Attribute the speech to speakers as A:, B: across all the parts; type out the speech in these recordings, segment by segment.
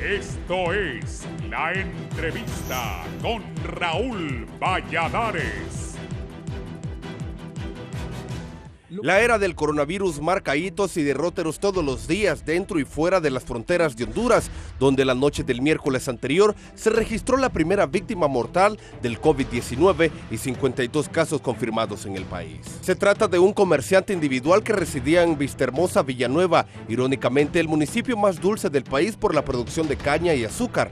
A: Esto es La Entrevista con Raúl Valladares.
B: La era del coronavirus marca hitos y derroteros todos los días dentro y fuera de las fronteras de Honduras, donde la noche del miércoles anterior se registró la primera víctima mortal del COVID-19 y 52 casos confirmados en el país. Se trata de un comerciante individual que residía en Vistahermosa, Villanueva, irónicamente el municipio más dulce del país por la producción de caña y azúcar.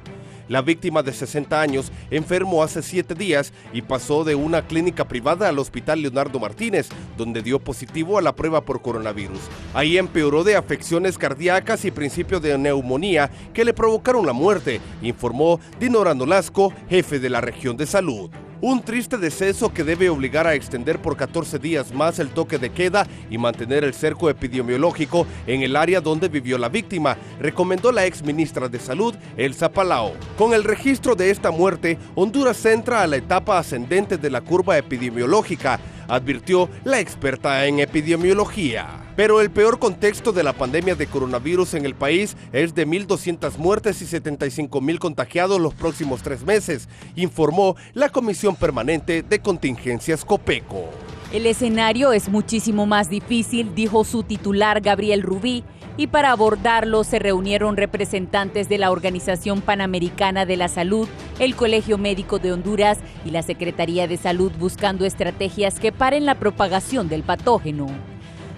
B: La víctima de 60 años enfermó hace 7 días y pasó de una clínica privada al Hospital Leonardo Martínez, donde dio positivo a la prueba por coronavirus. Ahí empeoró de afecciones cardíacas y principio de neumonía que le provocaron la muerte, informó Dinora Nolasco, jefe de la región de salud. Un triste deceso que debe obligar a extender por 14 días más el toque de queda y mantener el cerco epidemiológico en el área donde vivió la víctima, recomendó la exministra de Salud, Elsa Palao. Con el registro de esta muerte, Honduras entra a la etapa ascendente de la curva epidemiológica, advirtió la experta en epidemiología. Pero el peor contexto de la pandemia de coronavirus en el país es de 1,200 muertes y 75,000 contagiados los próximos 3 meses, informó la Comisión Permanente de Contingencias COPECO.
C: El escenario es muchísimo más difícil, dijo su titular Gabriel Rubí, y para abordarlo se reunieron representantes de la Organización Panamericana de la Salud, el Colegio Médico de Honduras y la Secretaría de Salud buscando estrategias que paren la propagación del patógeno.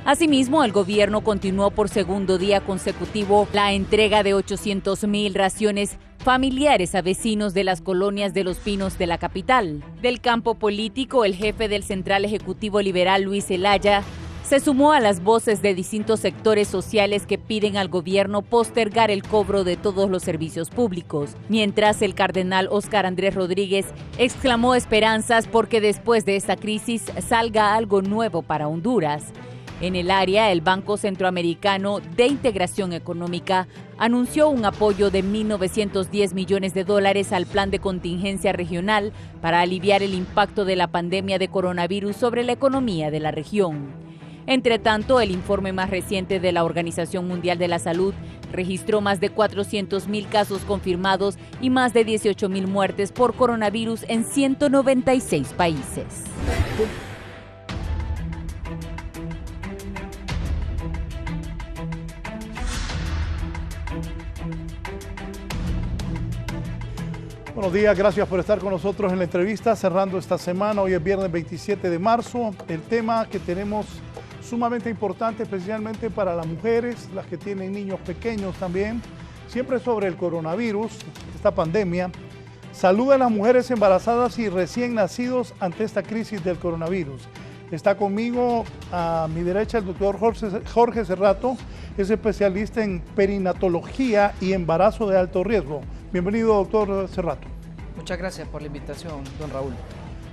C: Asimismo, el gobierno continuó por segundo día consecutivo la entrega de 800,000 raciones familiares a vecinos de las colonias de Los Pinos de la capital. Del campo político, el jefe del Central Ejecutivo Liberal, Luis Zelaya, se sumó a las voces de distintos sectores sociales que piden al gobierno postergar el cobro de todos los servicios públicos, mientras el cardenal Óscar Andrés Rodríguez exclamó esperanzas porque después de esta crisis salga algo nuevo para Honduras. En el área, el Banco Centroamericano de Integración Económica anunció un apoyo de $1,910 millones al plan de contingencia regional para aliviar el impacto de la pandemia de coronavirus sobre la economía de la región. Entre tanto, el informe más reciente de la Organización Mundial de la Salud registró más de 400,000 casos confirmados y más de 18,000 muertes por coronavirus en 196 países.
D: Buenos días, gracias por estar con nosotros en la entrevista, cerrando esta semana. Hoy es viernes 27 de marzo. El tema que tenemos sumamente importante, especialmente para las mujeres, las que tienen niños pequeños también, siempre sobre el coronavirus, esta pandemia. Salud de las mujeres embarazadas y recién nacidos ante esta crisis del coronavirus. Está conmigo a mi derecha el doctor Jorge Cerrato, es especialista en perinatología y embarazo de alto riesgo. Bienvenido, doctor Cerrato.
E: Muchas gracias por la invitación, don Raúl.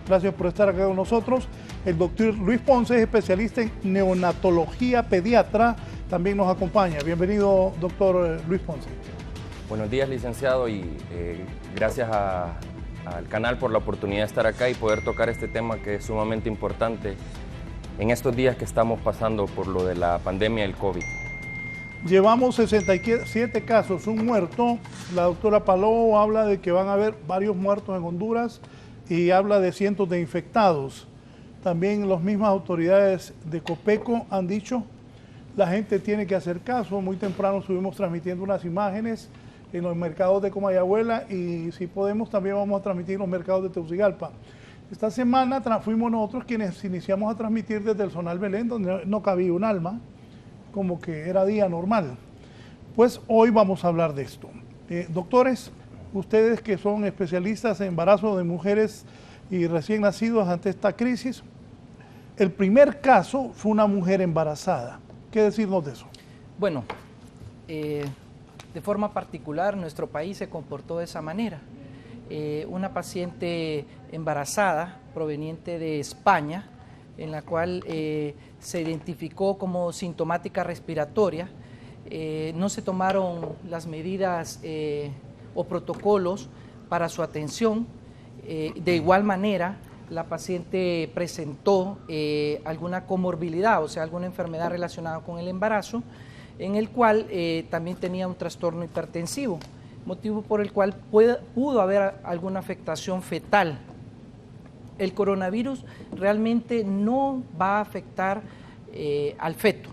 D: Gracias por estar acá con nosotros. El doctor Luis Ponce es especialista en neonatología pediatra, también nos acompaña. Bienvenido, doctor Luis Ponce.
F: Buenos días, licenciado, y gracias al canal por la oportunidad de estar acá y poder tocar este tema que es sumamente importante en estos días que estamos pasando por lo de la pandemia del COVID.
D: Llevamos 67 casos, un muerto. La doctora Palao habla de que van a haber varios muertos en Honduras y habla de cientos de infectados. También las mismas autoridades de COPECO han dicho, la gente tiene que hacer caso. Muy temprano estuvimos transmitiendo unas imágenes en los mercados de Comayagüela y si podemos también vamos a transmitir los mercados de Tegucigalpa. Esta semana fuimos nosotros quienes iniciamos a transmitir desde el Zonal Belén, donde no cabía un alma, como que era día normal. Pues hoy vamos a hablar de esto. Doctores, ustedes que son especialistas en embarazo de mujeres y recién nacidos ante esta crisis, el primer caso fue una mujer embarazada. ¿Qué decirnos de eso?
E: Bueno, de forma particular nuestro país se comportó de esa manera. Una paciente embarazada proveniente de España, en la cual se identificó como sintomática respiratoria, no se tomaron las medidas o protocolos para su atención. De igual manera, la paciente presentó alguna comorbilidad, o sea, alguna enfermedad relacionada con el embarazo, en el cual también tenía un trastorno hipertensivo. motivo por el cual pudo haber alguna afectación fetal. El coronavirus realmente no va a afectar al feto,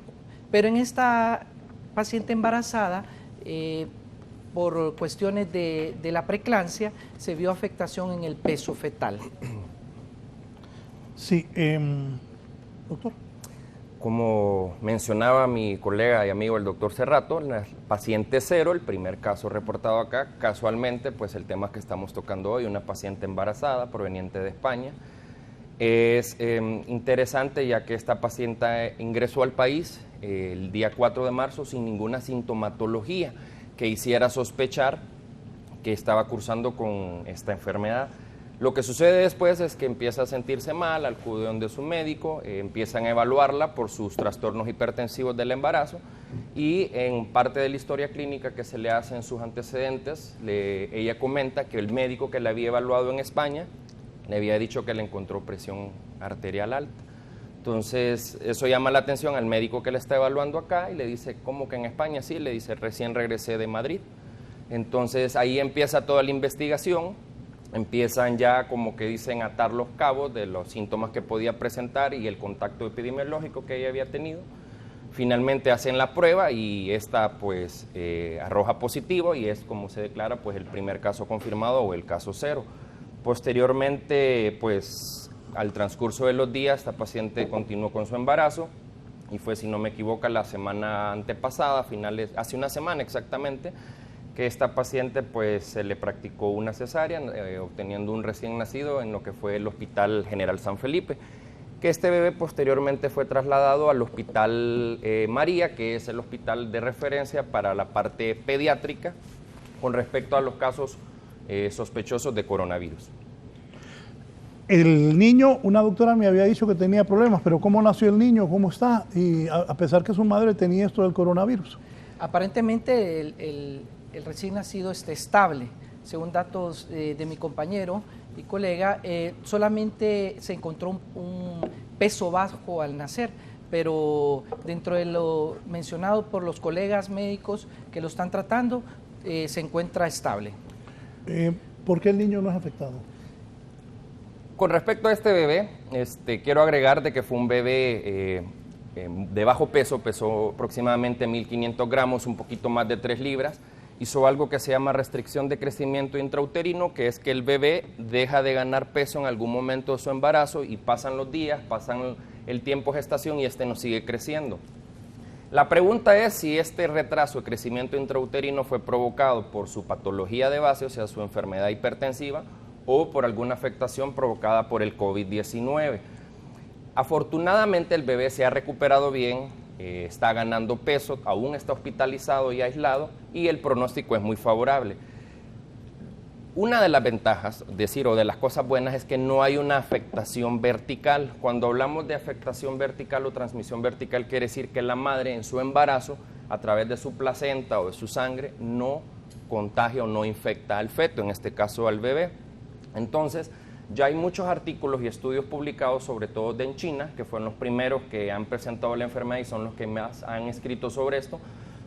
E: pero en esta paciente embarazada, por cuestiones de la preeclampsia, se vio afectación en el peso fetal.
D: Sí, doctor.
F: Como mencionaba mi colega y amigo el doctor Cerrato, la paciente 0, el primer caso reportado acá, casualmente, pues el tema que estamos tocando hoy, una paciente embarazada proveniente de España. Es interesante ya que esta paciente ingresó al país el día 4 de marzo sin ninguna sintomatología que hiciera sospechar que estaba cursando con esta enfermedad. Lo que sucede después es que empieza a sentirse mal, acude donde su médico, empiezan a evaluarla por sus trastornos hipertensivos del embarazo y en parte de la historia clínica que se le hace en sus antecedentes, ella comenta que el médico que la había evaluado en España le había dicho que le encontró presión arterial alta. Entonces, eso llama la atención al médico que la está evaluando acá y le dice, ¿cómo que en España? Sí, le dice, recién regresé de Madrid. Entonces, ahí empieza toda la investigación. Empiezan ya, como que dicen, a atar los cabos de los síntomas que podía presentar y el contacto epidemiológico que ella había tenido. Finalmente hacen la prueba y esta pues arroja positivo y es como se declara pues el primer caso confirmado o el caso 0. Posteriormente, pues al transcurso de los días, esta paciente continuó con su embarazo y fue, si no me equivoco, la semana antepasada, hace una semana exactamente, que esta paciente pues se le practicó una cesárea, obteniendo un recién nacido en lo que fue el Hospital General San Felipe, que este bebé posteriormente fue trasladado al Hospital María, que es el hospital de referencia para la parte pediátrica con respecto a los casos sospechosos de coronavirus.
D: El niño, una doctora me había dicho que tenía problemas, pero ¿cómo nació el niño? ¿Cómo está? Y a pesar que su madre tenía esto del coronavirus.
E: Aparentemente el recién nacido está estable. Según datos de mi compañero y colega, solamente se encontró un peso bajo al nacer, pero dentro de lo mencionado por los colegas médicos que lo están tratando, se encuentra estable.
D: ¿Por qué el niño no es afectado?
F: Con respecto a este bebé, quiero agregar de que fue un bebé de bajo peso, pesó aproximadamente 1.500 gramos, un poquito más de 3 libras, hizo algo que se llama restricción de crecimiento intrauterino, que es que el bebé deja de ganar peso en algún momento de su embarazo y pasan los días, pasan el tiempo de gestación y no sigue creciendo. La pregunta es si este retraso de crecimiento intrauterino fue provocado por su patología de base, o sea, su enfermedad hipertensiva, o por alguna afectación provocada por el COVID-19. Afortunadamente el bebé se ha recuperado bien, está ganando peso, aún está hospitalizado y aislado y el pronóstico es muy favorable. Una de las ventajas, o de las cosas buenas, es que no hay una afectación vertical. Cuando hablamos de afectación vertical o transmisión vertical, quiere decir que la madre en su embarazo, a través de su placenta o de su sangre, no contagia o no infecta al feto, en este caso al bebé. Entonces, ya hay muchos artículos y estudios publicados, sobre todo en China, que fueron los primeros que han presentado la enfermedad y son los que más han escrito sobre esto,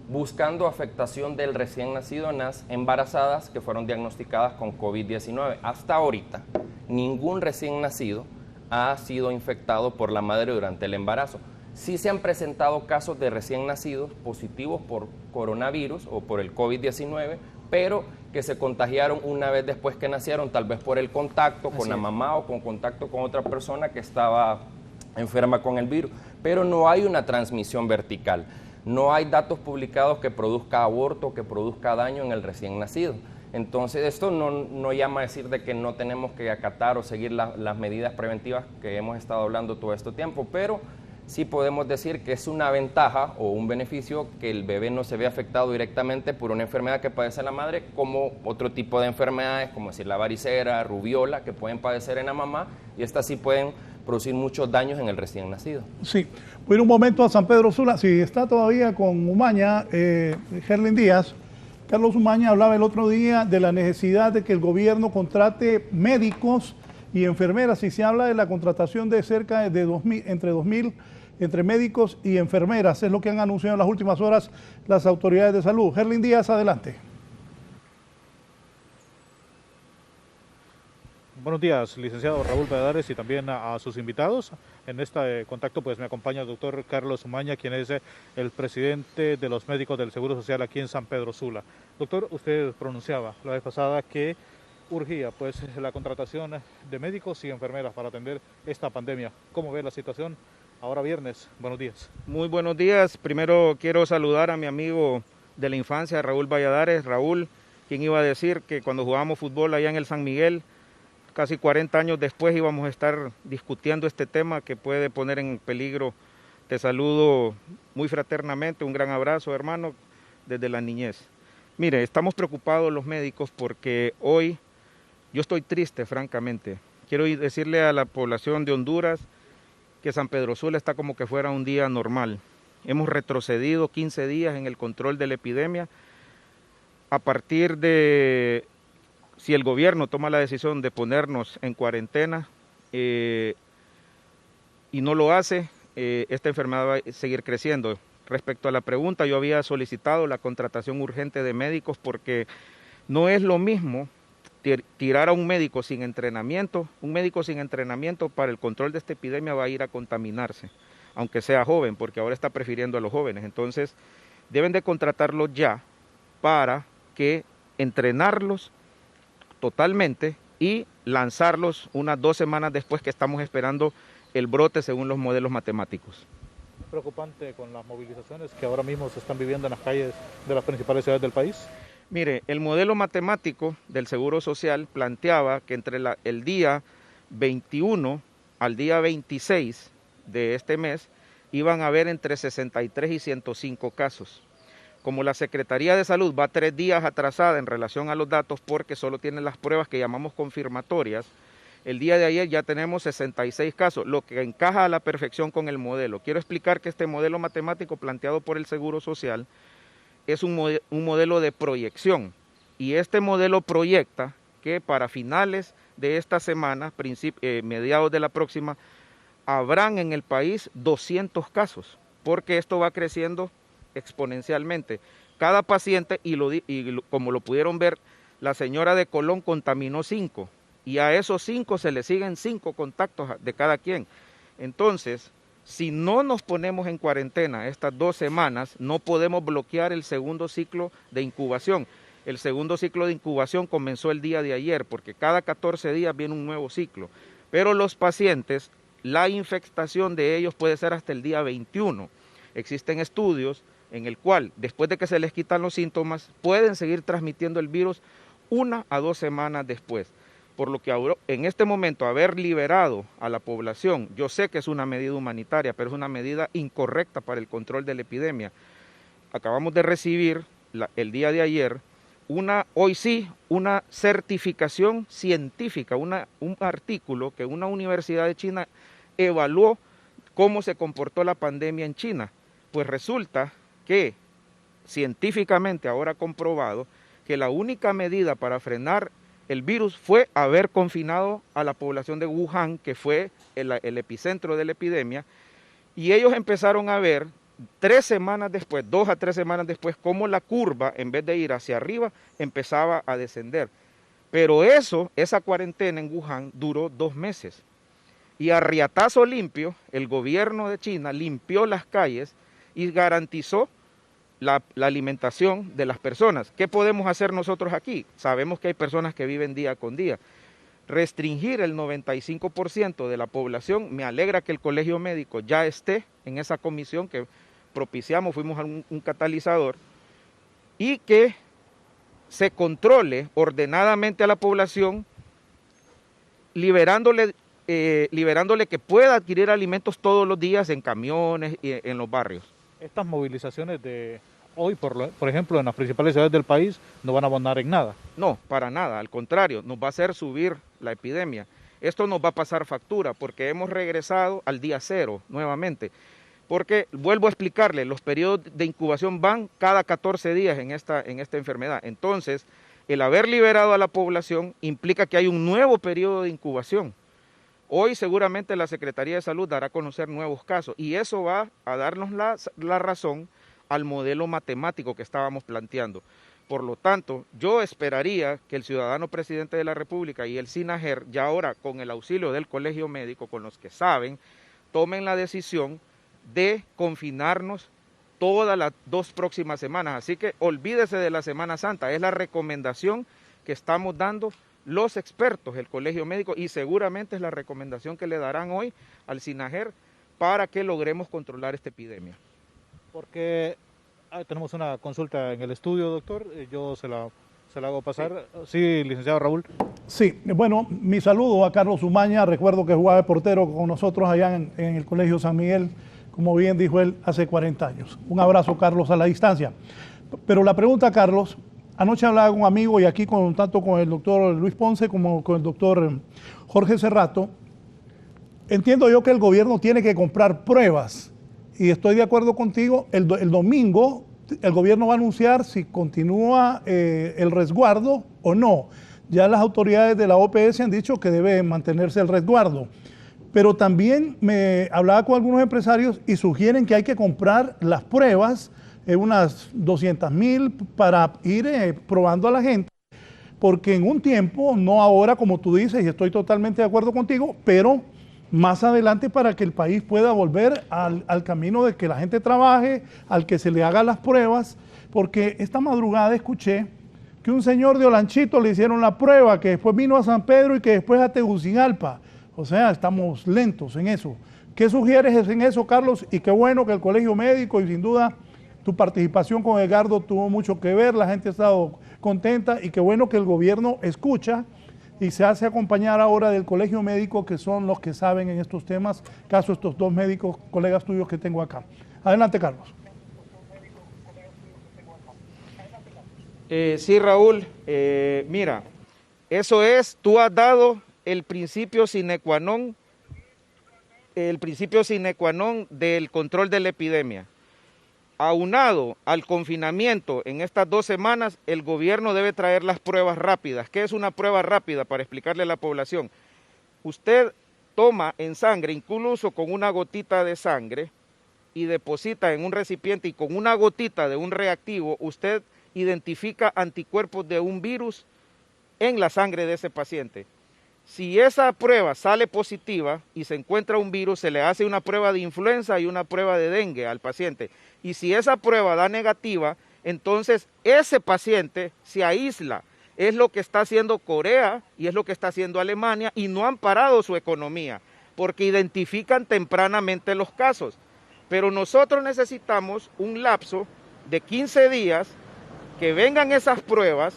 F: buscando afectación del recién nacido en las embarazadas que fueron diagnosticadas con COVID-19. Hasta ahorita, ningún recién nacido ha sido infectado por la madre durante el embarazo. Sí se han presentado casos de recién nacidos positivos por coronavirus o por el COVID-19, pero que se contagiaron una vez después que nacieron, tal vez por el contacto con la mamá o con contacto con otra persona que estaba enferma con el virus. Pero no hay una transmisión vertical. No hay datos publicados que produzca aborto, que produzca daño en el recién nacido. Entonces, esto no llama a decir de que no tenemos que acatar o seguir las medidas preventivas que hemos estado hablando todo este tiempo, pero sí podemos decir que es una ventaja o un beneficio que el bebé no se ve afectado directamente por una enfermedad que padece la madre, como otro tipo de enfermedades, como decir la varicela, rubiola, que pueden padecer en la mamá, y estas sí pueden producir muchos daños en el recién nacido.
D: Sí, voy a ir un momento a San Pedro Sula, si está todavía con Umaña, Gerlin Díaz. Carlos Umaña hablaba el otro día de la necesidad de que el gobierno contrate médicos y enfermeras, y se habla de la contratación de cerca de 2.000, entre médicos y enfermeras, es lo que han anunciado en las últimas horas las autoridades de salud. Gerlin Díaz, adelante.
G: Buenos días, licenciado Raúl Valladares, y también a sus invitados. En este contacto pues me acompaña el doctor Carlos Umaña, quien es el presidente de los médicos del Seguro Social aquí en San Pedro Sula. Doctor, usted pronunciaba la vez pasada que urgía pues la contratación de médicos y enfermeras para atender esta pandemia. ¿Cómo ve la situación ahora viernes? Buenos días.
H: Muy buenos días. Primero quiero saludar a mi amigo de la infancia, Raúl Valladares. Raúl, quien iba a decir que cuando jugábamos fútbol allá en el San Miguel, casi 40 años después íbamos a estar discutiendo este tema que puede poner en peligro. Te saludo muy fraternamente, un gran abrazo, hermano, desde la niñez. Mire, estamos preocupados los médicos porque hoy yo estoy triste, francamente. Quiero decirle a la población de Honduras que San Pedro Sula está como que fuera un día normal. Hemos retrocedido 15 días en el control de la epidemia. A partir de, si el gobierno toma la decisión de ponernos en cuarentena y no lo hace, esta enfermedad va a seguir creciendo. Respecto a la pregunta, yo había solicitado la contratación urgente de médicos porque no es lo mismo tirar a un médico sin entrenamiento. Un médico sin entrenamiento para el control de esta epidemia va a ir a contaminarse, aunque sea joven, porque ahora está prefiriendo a los jóvenes. Entonces, deben de contratarlos ya para que entrenarlos totalmente y lanzarlos unas 2 semanas después que estamos esperando el brote según los modelos matemáticos.
G: Preocupante con las movilizaciones que ahora mismo se están viviendo en las calles de las principales ciudades del país.
H: Mire, el modelo matemático del Seguro Social planteaba que entre el día 21 al día 26 de este mes iban a haber entre 63 y 105 casos. Como la Secretaría de Salud va 3 días atrasada en relación a los datos porque solo tiene las pruebas que llamamos confirmatorias, el día de ayer ya tenemos 66 casos, lo que encaja a la perfección con el modelo. Quiero explicar que este modelo matemático planteado por el Seguro Social es un modelo de proyección, y este modelo proyecta que para finales de esta semana, mediados de la próxima, habrán en el país 200 casos, porque esto va creciendo exponencialmente. Cada paciente, como lo pudieron ver, la señora de Colón contaminó 5, y a esos 5 se le siguen 5 contactos de cada quien. Entonces, si no nos ponemos en cuarentena estas 2 semanas, no podemos bloquear el segundo ciclo de incubación. El segundo ciclo de incubación comenzó el día de ayer, porque cada 14 días viene un nuevo ciclo. Pero los pacientes, la infectación de ellos puede ser hasta el día 21. Existen estudios en el cual, después de que se les quitan los síntomas, pueden seguir transmitiendo el virus 1 a 2 semanas después. Por lo que en este momento haber liberado a la población, yo sé que es una medida humanitaria, pero es una medida incorrecta para el control de la epidemia. Acabamos de recibir el día de ayer una certificación científica, un artículo que una universidad de China evaluó cómo se comportó la pandemia en China. Pues resulta que científicamente ahora comprobado que la única medida para frenar el virus fue haber confinado a la población de Wuhan, que fue el epicentro de la epidemia, y ellos empezaron a ver 3 semanas después, 2 a 3 semanas después, cómo la curva, en vez de ir hacia arriba, empezaba a descender. Pero esa cuarentena en Wuhan duró 2 meses. Y a riatazo limpio, el gobierno de China limpió las calles y garantizó la alimentación de las personas. ¿Qué podemos hacer nosotros aquí? Sabemos que hay personas que viven día con día. Restringir el 95% de la población, me alegra que el Colegio Médico ya esté en esa comisión que propiciamos, fuimos a un catalizador, y que se controle ordenadamente a la población, liberándole que pueda adquirir alimentos todos los días en camiones y en los barrios.
G: Estas movilizaciones de hoy, por ejemplo, en las principales ciudades del país, no van a abonar en nada.
H: No, para nada, al contrario, nos va a hacer subir la epidemia. Esto nos va a pasar factura porque hemos regresado al día 0 nuevamente. Porque, vuelvo a explicarle, los periodos de incubación van cada 14 días en esta enfermedad. Entonces, el haber liberado a la población implica que hay un nuevo periodo de incubación. Hoy seguramente la Secretaría de Salud dará a conocer nuevos casos y eso va a darnos la razón al modelo matemático que estábamos planteando. Por lo tanto, yo esperaría que el ciudadano presidente de la República y el SINAJER, ya ahora con el auxilio del colegio médico, con los que saben, tomen la decisión de confinarnos todas las 2 próximas semanas. Así que olvídese de la Semana Santa, es la recomendación que estamos dando los expertos, el colegio médico, y seguramente es la recomendación que le darán hoy al SINAJER para que logremos controlar esta epidemia.
G: Porque tenemos una consulta en el estudio, doctor, yo se la hago pasar. Sí, licenciado Raúl.
D: Sí, bueno, mi saludo a Carlos Umaña, recuerdo que jugaba de portero con nosotros allá en el Colegio San Miguel, como bien dijo él, hace 40 años. Un abrazo, Carlos, a la distancia. Pero la pregunta, Carlos, anoche hablaba con un amigo y aquí tanto con el doctor Luis Ponce como con el doctor Jorge Cerrato. Entiendo yo que el gobierno tiene que comprar pruebas y estoy de acuerdo contigo. El domingo el gobierno va a anunciar si continúa el resguardo o no. Ya las autoridades de la OPS han dicho que debe mantenerse el resguardo. Pero también me hablaba con algunos empresarios y sugieren que hay que comprar las pruebas, unas 200,000 para ir probando a la gente, porque en un tiempo, no ahora como tú dices, y estoy totalmente de acuerdo contigo, pero más adelante para que el país pueda volver al camino de que la gente trabaje, al que se le haga las pruebas, porque esta madrugada escuché que un señor de Olanchito le hicieron la prueba, que después vino a San Pedro y que después a Tegucigalpa. O sea, estamos lentos en eso. ¿Qué sugieres en eso, Carlos? Y qué bueno que el colegio médico, y sin duda tu participación con Edgardo tuvo mucho que ver, la gente ha estado contenta, y qué bueno que el gobierno escucha y se hace acompañar ahora del colegio médico, que son los que saben en estos temas, caso estos 2 médicos, colegas tuyos que tengo acá. Adelante, Carlos.
H: Sí, Raúl, mira, eso es, tú has dado el principio sine qua non del control de la epidemia. Aunado al confinamiento en estas 2 semanas, el gobierno debe traer las pruebas rápidas. ¿Qué es una prueba rápida? Para explicarle a la población. Usted toma en sangre, incluso con una gotita de sangre, y deposita en un recipiente, y con una gotita de un reactivo, usted identifica anticuerpos de un virus en la sangre de ese paciente. Si esa prueba sale positiva y se encuentra un virus, se le hace una prueba de influenza y una prueba de dengue al paciente. Y si esa prueba da negativa, entonces ese paciente se aísla. Es lo que está haciendo Corea y es lo que está haciendo Alemania, y no han parado su economía porque identifican tempranamente los casos. Pero nosotros necesitamos un lapso de 15 días que vengan esas pruebas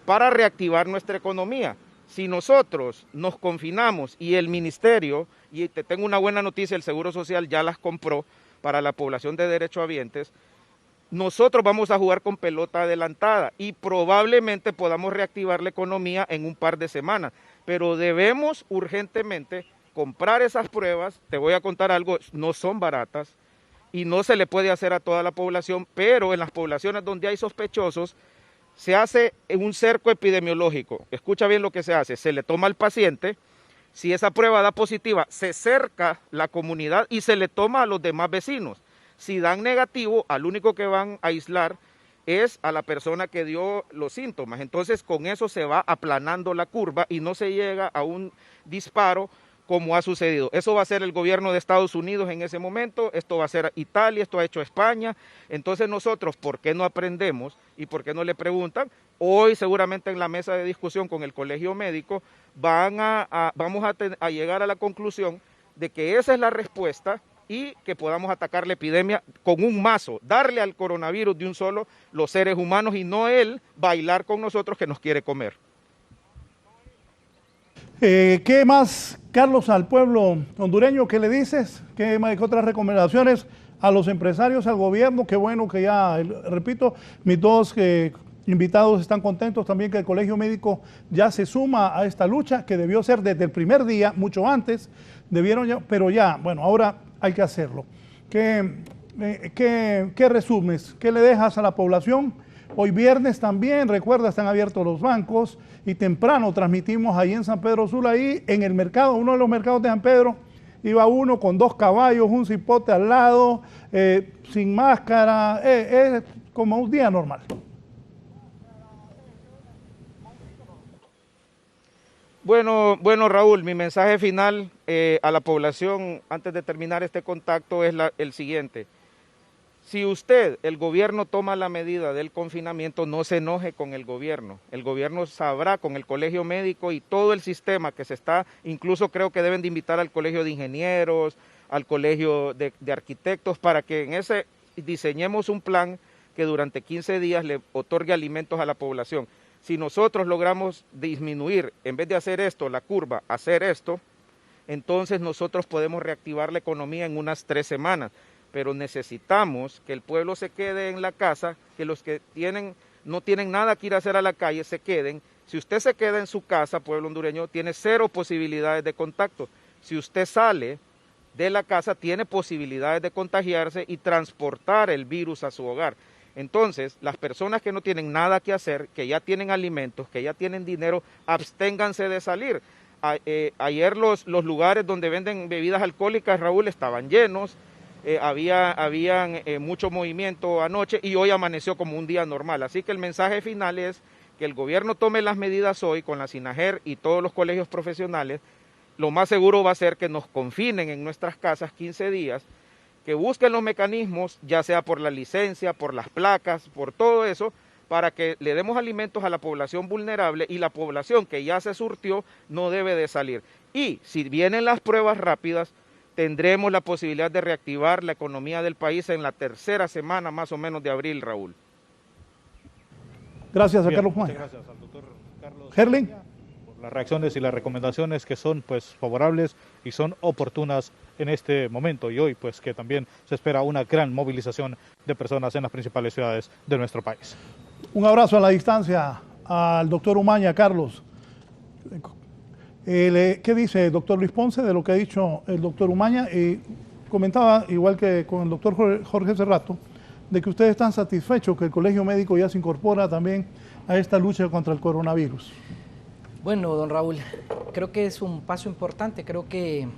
H: para reactivar nuestra economía. Si nosotros nos confinamos y el ministerio, y te tengo una buena noticia, el Seguro Social ya las compró para la población de derechohabientes, nosotros vamos a jugar con pelota adelantada y probablemente podamos reactivar la economía en un par de semanas, pero debemos urgentemente comprar esas pruebas. Te voy a contar algo, no son baratas y no se le puede hacer a toda la población, pero en las poblaciones donde hay sospechosos, se hace un cerco epidemiológico. Escucha bien lo que se hace. Se le toma al paciente, si esa prueba da positiva, se cerca la comunidad y se le toma a los demás vecinos. Si dan negativo, al único que van a aislar es a la persona que dio los síntomas. Entonces con eso se va aplanando la curva y no se llega a un disparo como ha sucedido. Eso va a ser el gobierno de Estados Unidos en ese momento, esto va a ser Italia, esto ha hecho España. Entonces nosotros, ¿por qué no aprendemos y por qué no le preguntan? Hoy seguramente en la mesa de discusión con el colegio médico vamos a llegar a la conclusión de que esa es la respuesta y que podamos atacar la epidemia con un mazo, darle al coronavirus de un solo los seres humanos y no él bailar con nosotros que nos quiere comer.
D: ¿Qué más, Carlos, al pueblo hondureño? ¿Qué le dices? ¿Qué otras recomendaciones a los empresarios, al gobierno? Qué bueno que ya, repito, mis 2 invitados están contentos también que el colegio médico ya se suma a esta lucha que debió ser desde el primer día, mucho antes, pero ya, bueno, ahora hay que hacerlo. ¿Qué resumes? ¿Qué le dejas a la población? Hoy viernes también, recuerda, están abiertos los bancos y temprano transmitimos ahí en San Pedro Sula, ahí en el mercado, uno de los mercados de San Pedro, iba uno con 2 caballos, un cipote al lado, sin máscara, es como un día normal.
H: Bueno, Raúl, mi mensaje final a la población antes de terminar este contacto es el siguiente. Si usted, el gobierno, toma la medida del confinamiento, no se enoje con el gobierno. El gobierno sabrá con el colegio médico y todo el sistema que se está, incluso creo que deben de invitar al colegio de ingenieros, al colegio de arquitectos, para que en ese diseñemos un plan que durante 15 días le otorgue alimentos a la población. Si nosotros logramos disminuir, en vez de hacer esto, la curva, hacer esto, entonces nosotros podemos reactivar la economía en unas 3 semanas. Pero necesitamos que el pueblo se quede en la casa, que los que no tienen nada que ir a hacer a la calle se queden. Si usted se queda en su casa, pueblo hondureño, tiene 0 posibilidades de contacto. Si usted sale de la casa, tiene posibilidades de contagiarse y transportar el virus a su hogar. Entonces, las personas que no tienen nada que hacer, que ya tienen alimentos, que ya tienen dinero, absténganse de salir. Ayer los lugares donde venden bebidas alcohólicas, Raúl, estaban llenos. Habían mucho movimiento anoche y hoy amaneció como un día normal. Así que el mensaje final es que el gobierno tome las medidas hoy con la SINAJER y todos los colegios profesionales. Lo más seguro va a ser que nos confinen en nuestras casas 15 días, que busquen los mecanismos, ya sea por la licencia, por las placas, por todo eso, para que le demos alimentos a la población vulnerable y la población que ya se surtió no debe de salir. Y si vienen las pruebas rápidas, tendremos la posibilidad de reactivar la economía del país en la 3ª semana más o menos de abril, Raúl.
D: Gracias a Carlos Juan.
G: Muchas gracias al doctor Carlos
D: Herling.
G: por las reacciones y las recomendaciones que son pues favorables y son oportunas en este momento, y hoy pues que también se espera una gran movilización de personas en las principales ciudades de nuestro país.
D: Un abrazo a la distancia al doctor Umaña, Carlos. ¿Qué dice el doctor Luis Ponce de lo que ha dicho el doctor Umaña? Comentaba, igual que con el doctor Jorge Cerrato, de que ustedes están satisfechos que el Colegio Médico ya se incorpora también a esta lucha contra el coronavirus.
E: Bueno, don Raúl, creo que es un paso importante. Creo que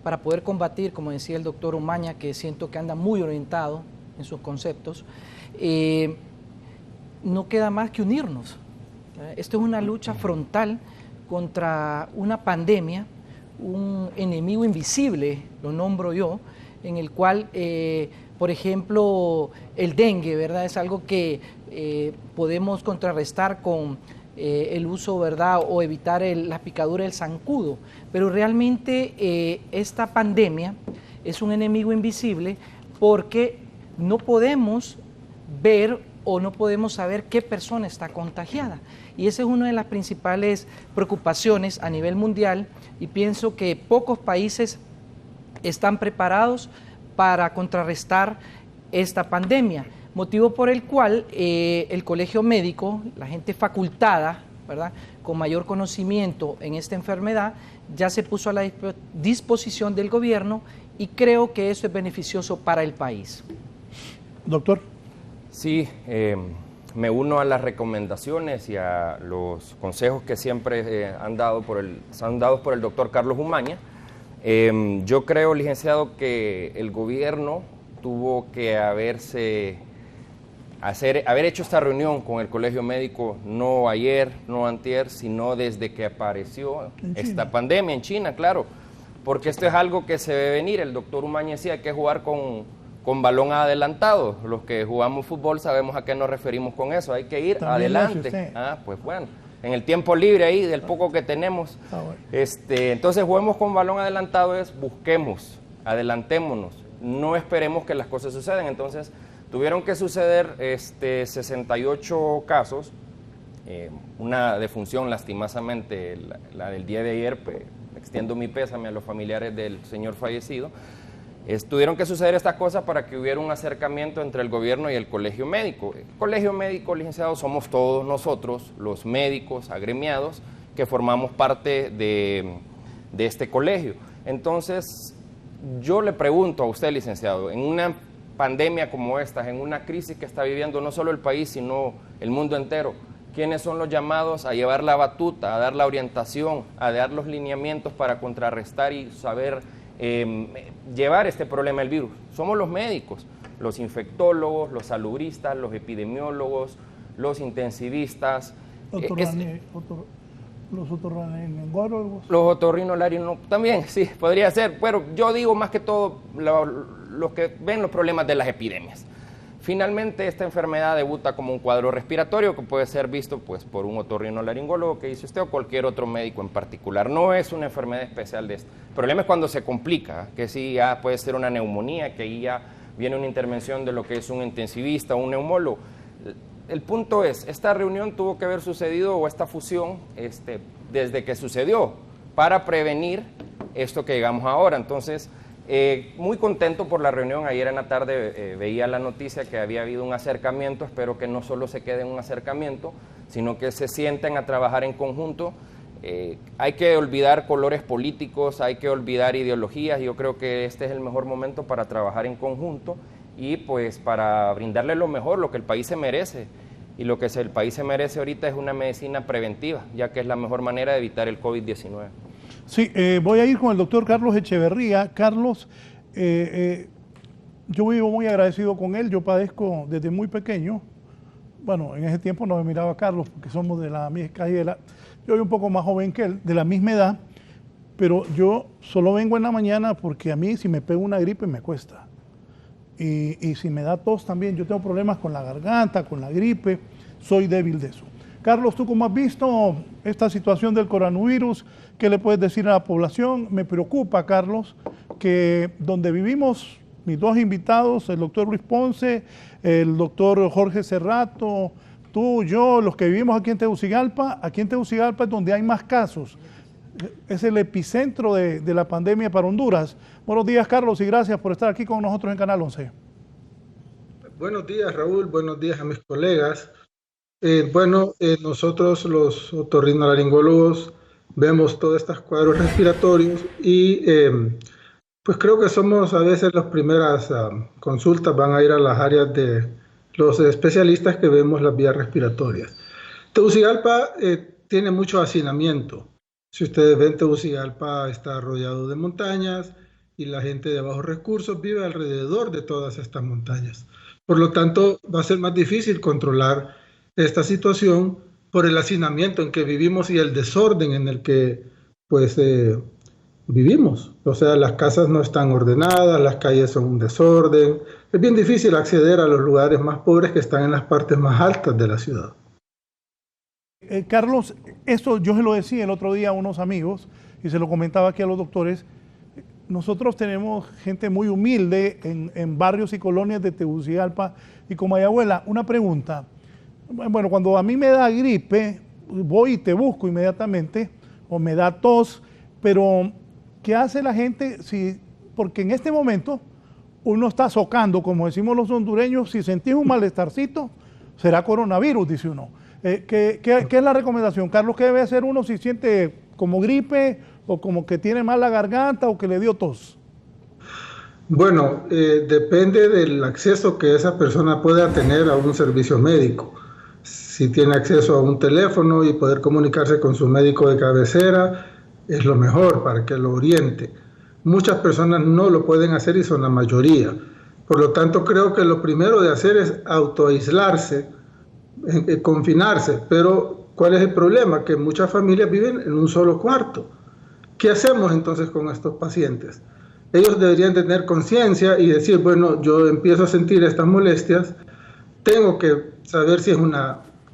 E: para poder combatir, como decía el doctor Umaña, que siento que anda muy orientado en sus conceptos, no queda más que unirnos. Esto es una lucha frontal contra una pandemia, un enemigo invisible, lo nombro yo, en el cual, por ejemplo, el dengue, ¿verdad? Es algo que podemos contrarrestar con el uso, ¿verdad? O evitar la picadura del zancudo. Pero realmente esta pandemia es un enemigo invisible porque no podemos ver o no podemos saber qué persona está contagiada. Y esa es una de las principales preocupaciones a nivel mundial, y pienso que pocos países están preparados para contrarrestar esta pandemia, motivo por el cual el Colegio Médico, la gente facultada, ¿verdad?, con mayor conocimiento en esta enfermedad, ya se puso a la disposición del gobierno, y creo que eso es beneficioso para el país.
D: Doctor.
F: Sí, me uno a las recomendaciones y a los consejos que siempre han dado por el doctor Carlos Umaña. Yo creo, licenciado, que el gobierno tuvo que haber hecho esta reunión con el Colegio Médico no ayer, no antier, sino desde que apareció esta pandemia en China, claro, porque esto es algo que se ve venir. El doctor Umaña decía que hay que jugar con balón adelantado. Los que jugamos fútbol sabemos a qué nos referimos con eso, hay que ir también adelante. Pues bueno, en el tiempo libre ahí, del poco que tenemos, entonces juguemos con balón adelantado, busquemos, adelantémonos, no esperemos que las cosas sucedan. Entonces tuvieron que suceder 68 casos, una defunción lastimosamente, la del día de ayer. Extiendo mi pésame a los familiares del señor fallecido. Tuvieron que suceder estas cosas para que hubiera un acercamiento entre el gobierno y el Colegio Médico. El Colegio Médico, licenciado, somos todos nosotros, los médicos agremiados, que formamos parte de este colegio. Entonces, yo le pregunto a usted, licenciado, en una pandemia como esta, en una crisis que está viviendo no solo el país, sino el mundo entero, ¿quiénes son los llamados a llevar la batuta, a dar la orientación, a dar los lineamientos para contrarrestar y saber llevar este problema del virus? Somos los médicos, los infectólogos, los salubristas, los epidemiólogos, los intensivistas.
D: Doctor Los otorrinolaringólogos.
F: Los otorrinolaringólogos también, sí, podría ser. Pero yo digo más que todo los que ven los problemas de las epidemias. Finalmente, esta enfermedad debuta como un cuadro respiratorio que puede ser visto pues, por un otorrinolaringólogo que dice usted o cualquier otro médico en particular. No es una enfermedad especial de esto. El problema es cuando se complica, que sí ya puede ser una neumonía, que ahí ya viene una intervención de lo que es un intensivista o un neumólogo. El punto es, esta reunión tuvo que haber sucedido o esta fusión desde que sucedió para prevenir esto que llegamos ahora. Entonces, muy contento por la reunión. Ayer en la tarde veía la noticia que había habido un acercamiento. Espero que no solo se quede en un acercamiento, sino que se sienten a trabajar en conjunto. Hay que olvidar colores políticos, hay que olvidar ideologías. Yo creo que este es el mejor momento para trabajar en conjunto y pues para brindarle lo mejor, lo que el país se merece. Y lo que el país se merece ahorita es una medicina preventiva, ya que es la mejor manera de evitar el COVID-19.
D: Sí, voy a ir con el doctor Carlos Echeverría. Carlos, yo vivo muy agradecido con él. Yo padezco desde muy pequeño. Bueno, en ese tiempo no me miraba Carlos porque somos de la misma calle. Yo soy un poco más joven que él, de la misma edad, pero yo solo vengo en la mañana porque a mí si me pego una gripe me cuesta. Y si me da tos también, yo tengo problemas con la garganta, con la gripe, soy débil de eso. Carlos, ¿tú cómo has visto esta situación del coronavirus? ¿Qué le puedes decir a la población? Me preocupa, Carlos, que donde vivimos, mis dos invitados, el doctor Luis Ponce, el doctor Jorge Cerrato, tú, yo, los que vivimos aquí en Tegucigalpa es donde hay más casos. Es el epicentro de la pandemia para Honduras. Buenos días, Carlos, y gracias por estar aquí con nosotros en Canal 11.
I: Buenos días, Raúl. Buenos días a mis colegas. Nosotros los otorrinolaringólogos vemos todos estos cuadros respiratorios y pues creo que somos a veces las primeras consultas, van a ir a las áreas de los especialistas que vemos las vías respiratorias. Tegucigalpa tiene mucho hacinamiento. Si ustedes ven, Tegucigalpa está rodeado de montañas y la gente de bajos recursos vive alrededor de todas estas montañas. Por lo tanto, va a ser más difícil controlar esta situación por el hacinamiento en que vivimos y el desorden en el que pues vivimos. O sea, las casas no están ordenadas, las calles son un desorden. Es bien difícil acceder a los lugares más pobres que están en las partes más altas de la ciudad.
D: Carlos, esto yo se lo decía el otro día a unos amigos y se lo comentaba aquí a los doctores. Nosotros tenemos gente muy humilde en barrios y colonias de Tegucigalpa y Comayagüela. Una pregunta. Bueno, cuando a mí me da gripe, voy y te busco inmediatamente, o me da tos, pero ¿qué hace la gente? Porque en este momento uno está socando, como decimos los hondureños, si sentís un malestarcito, será coronavirus, dice uno. ¿Qué es la recomendación, Carlos? ¿Qué debe hacer uno si siente como gripe o como que tiene mal la garganta o que le dio tos?
I: Bueno, depende del acceso que esa persona pueda tener a un servicio médico. Si tiene acceso a un teléfono y poder comunicarse con su médico de cabecera, es lo mejor para que lo oriente. Muchas personas no lo pueden hacer y son la mayoría. Por lo tanto, creo que lo primero de hacer es autoaislarse, confinarse. Pero, ¿cuál es el problema? Que muchas familias viven en un solo cuarto. ¿Qué hacemos entonces con estos pacientes? Ellos deberían tener conciencia y decir, bueno, yo empiezo a sentir estas molestias, tengo que saber si es un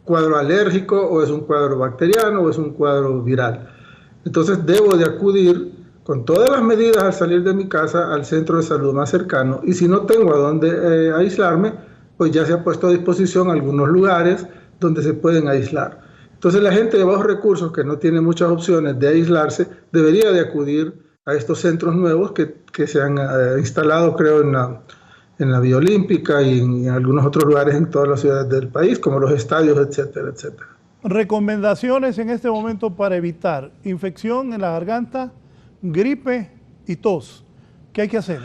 I: cuadro alérgico o es un cuadro bacteriano o es un cuadro viral. Entonces debo de acudir con todas las medidas al salir de mi casa al centro de salud más cercano, y si no tengo a dónde aislarme, pues ya se ha puesto a disposición algunos lugares donde se pueden aislar. Entonces la gente de bajos recursos que no tiene muchas opciones de aislarse debería de acudir a estos centros nuevos que se han instalado, creo, en la Vía Olímpica y en algunos otros lugares en todas las ciudades del país, como los estadios, etcétera, etcétera.
D: Recomendaciones en este momento para evitar infección en la garganta, gripe y tos. ¿Qué hay que hacer?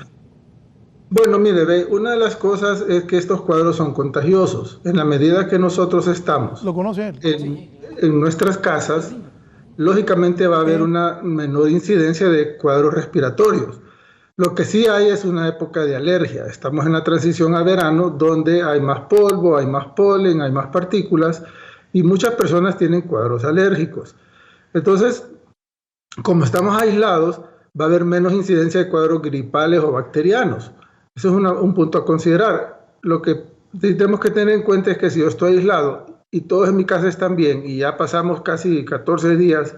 I: Bueno, mire, una de las cosas es que estos cuadros son contagiosos. En la medida que nosotros estamos
D: ¿Lo conoce él?
I: En nuestras casas, lógicamente va a haber una menor incidencia de cuadros respiratorios. Lo que sí hay es una época de alergia. Estamos en la transición a verano donde hay más polvo, hay más polen, hay más partículas y muchas personas tienen cuadros alérgicos. Entonces, como estamos aislados, va a haber menos incidencia de cuadros gripales o bacterianos. Eso es un punto a considerar. Lo que tenemos que tener en cuenta es que si yo estoy aislado y todos en mi casa están bien y ya pasamos casi 14 días,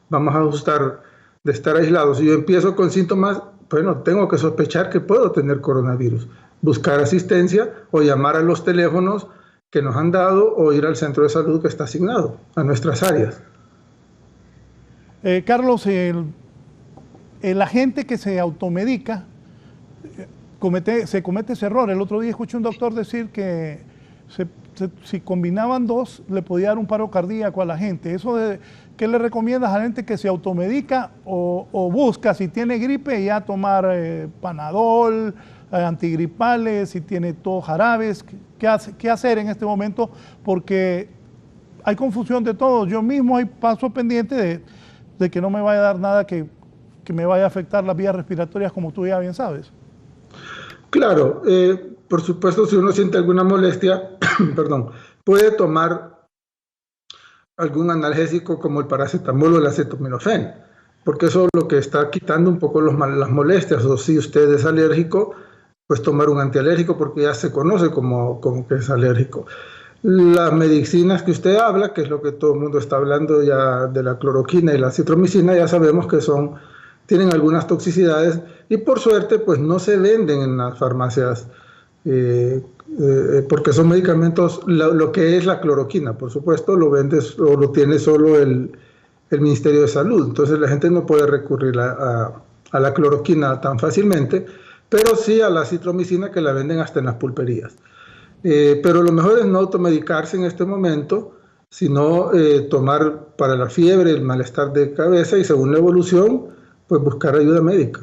I: vamos a ajustar de estar aislados. Si yo empiezo con síntomas, bueno, tengo que sospechar que puedo tener coronavirus. Buscar asistencia o llamar a los teléfonos que nos han dado o ir al centro de salud que está asignado a nuestras áreas.
D: Carlos, la gente que se automedica se comete ese error. El otro día escuché un doctor decir que si combinaban dos le podía dar un paro cardíaco a la gente. ¿Qué le recomiendas a la gente que se automedica o busca, si tiene gripe, ya tomar Panadol, antigripales, si tiene tos, jarabes? ¿Qué hacer en este momento? Porque hay confusión de todo. Yo mismo paso pendiente de que no me vaya a dar nada que me vaya a afectar las vías respiratorias, como tú ya bien sabes.
I: Claro, por supuesto, si uno siente alguna molestia, perdón, puede tomar algún analgésico como el paracetamol o el acetaminofén, porque eso es lo que está quitando un poco las molestias. O si usted es alérgico, pues tomar un antialérgico, porque ya se conoce como que es alérgico. Las medicinas que usted habla, que es lo que todo el mundo está hablando ya de la cloroquina y la citromicina, ya sabemos que tienen algunas toxicidades y por suerte pues no se venden en las farmacias porque son medicamentos. Lo que es la cloroquina, por supuesto, lo vende o lo tiene solo el Ministerio de Salud. Entonces la gente no puede recurrir a la cloroquina tan fácilmente, pero sí a la citromicina, que la venden hasta en las pulperías. Pero lo mejor es no automedicarse en este momento, sino tomar para la fiebre, el malestar de cabeza y según la evolución, pues buscar ayuda médica.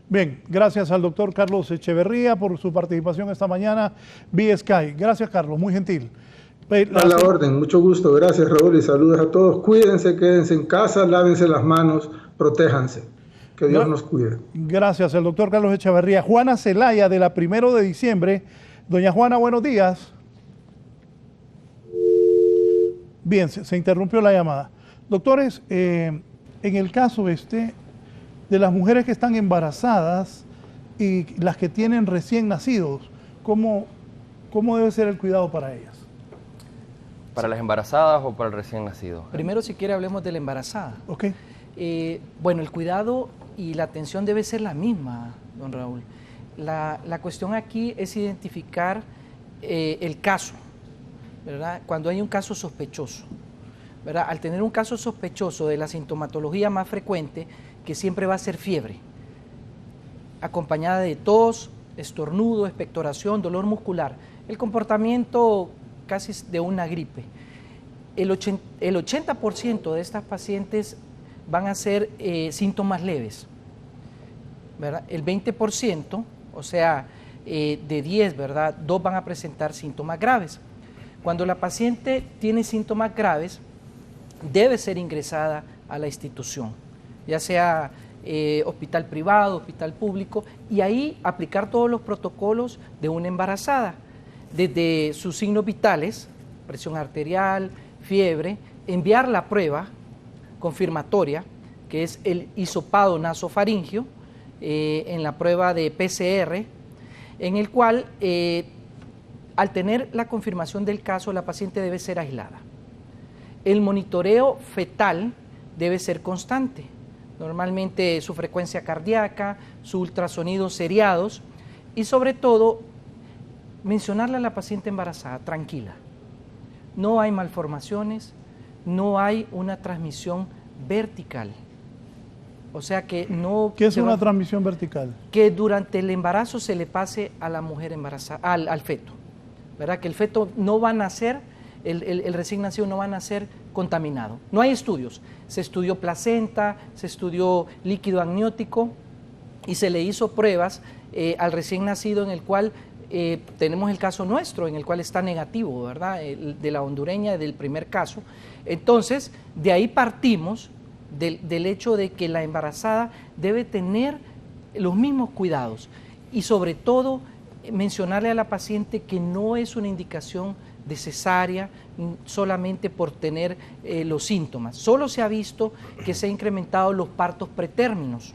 D: Bien, gracias al doctor Carlos Echeverría por su participación esta mañana vía Sky. Gracias, Carlos, muy gentil.
I: A la orden, mucho gusto. Gracias, Raúl, y saludos a todos. Cuídense, quédense en casa, lávense las manos, protéjanse. Que Dios nos cuide.
D: Gracias, el doctor Carlos Echeverría. Juana Zelaya, de la 1 de diciembre. Doña Juana, buenos días. Bien, se interrumpió la llamada. Doctores, en el caso de las mujeres que están embarazadas y las que tienen recién nacidos, ¿cómo debe ser el cuidado para ellas?
F: ¿Para las embarazadas o para el recién nacido?
E: Primero, si quiere, hablemos de la embarazada.
D: Ok.
E: Bueno, el cuidado y la atención debe ser la misma, don Raúl. La cuestión aquí es identificar el caso, ¿verdad? Cuando hay un caso sospechoso, ¿verdad? Al tener un caso sospechoso de la sintomatología más frecuente, que siempre va a ser fiebre, acompañada de tos, estornudo, expectoración, dolor muscular, el comportamiento casi de una gripe. El 80% de estas pacientes van a ser síntomas leves, ¿verdad? El 20%, o sea, de 10, ¿verdad? 2 van a presentar síntomas graves. Cuando la paciente tiene síntomas graves, debe ser ingresada a la institución, ya sea hospital privado, hospital público, y ahí aplicar todos los protocolos de una embarazada, desde sus signos vitales, presión arterial, fiebre, enviar la prueba confirmatoria, que es el hisopado nasofaringio, en la prueba de PCR, en el cual, al tener la confirmación del caso, la paciente debe ser aislada. El monitoreo fetal debe ser constante, normalmente su frecuencia cardíaca, su ultrasonidos seriados y sobre todo mencionarle a la paciente embarazada, tranquila, no hay malformaciones, no hay una transmisión vertical. O sea que no...
D: ¿Qué es una transmisión vertical?
E: Que durante el embarazo se le pase a la mujer embarazada, al feto, ¿verdad? Que el feto no va a nacer, el recién nacido no va a nacer contaminado. No hay estudios. Se estudió placenta, se estudió líquido amniótico y se le hizo pruebas al recién nacido, en el cual tenemos el caso nuestro, en el cual está negativo, ¿verdad? De la hondureña, del primer caso. Entonces, de ahí partimos del hecho de que la embarazada debe tener los mismos cuidados y sobre todo mencionarle a la paciente que no es una indicación de cesárea, solamente por tener los síntomas. Solo se ha visto que se han incrementado los partos pretérminos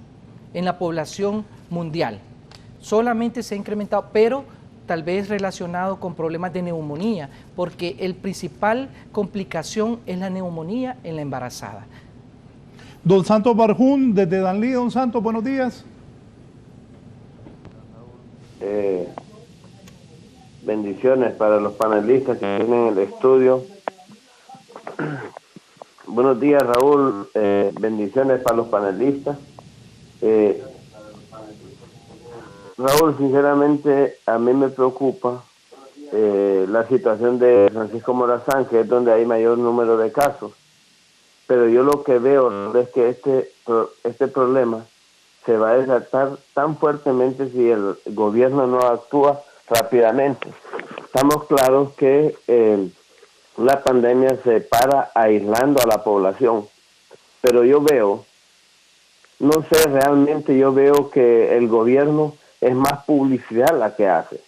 E: en la población mundial. Solamente se ha incrementado, pero tal vez relacionado con problemas de neumonía, porque el principal complicación es la neumonía en la embarazada.
D: Don Santos Barjún, desde Danlí. Don Santos, buenos días.
J: Bendiciones para los panelistas que tienen en el estudio. Buenos días, Raúl. Bendiciones para los panelistas. Raúl, sinceramente, a mí me preocupa la situación de Francisco Morazán, que es donde hay mayor número de casos. Pero yo lo que veo es que este problema se va a desatar tan fuertemente si el gobierno no actúa rápidamente. Estamos claros que la pandemia se para aislando a la población, pero yo veo que el gobierno es más publicidad la que hace.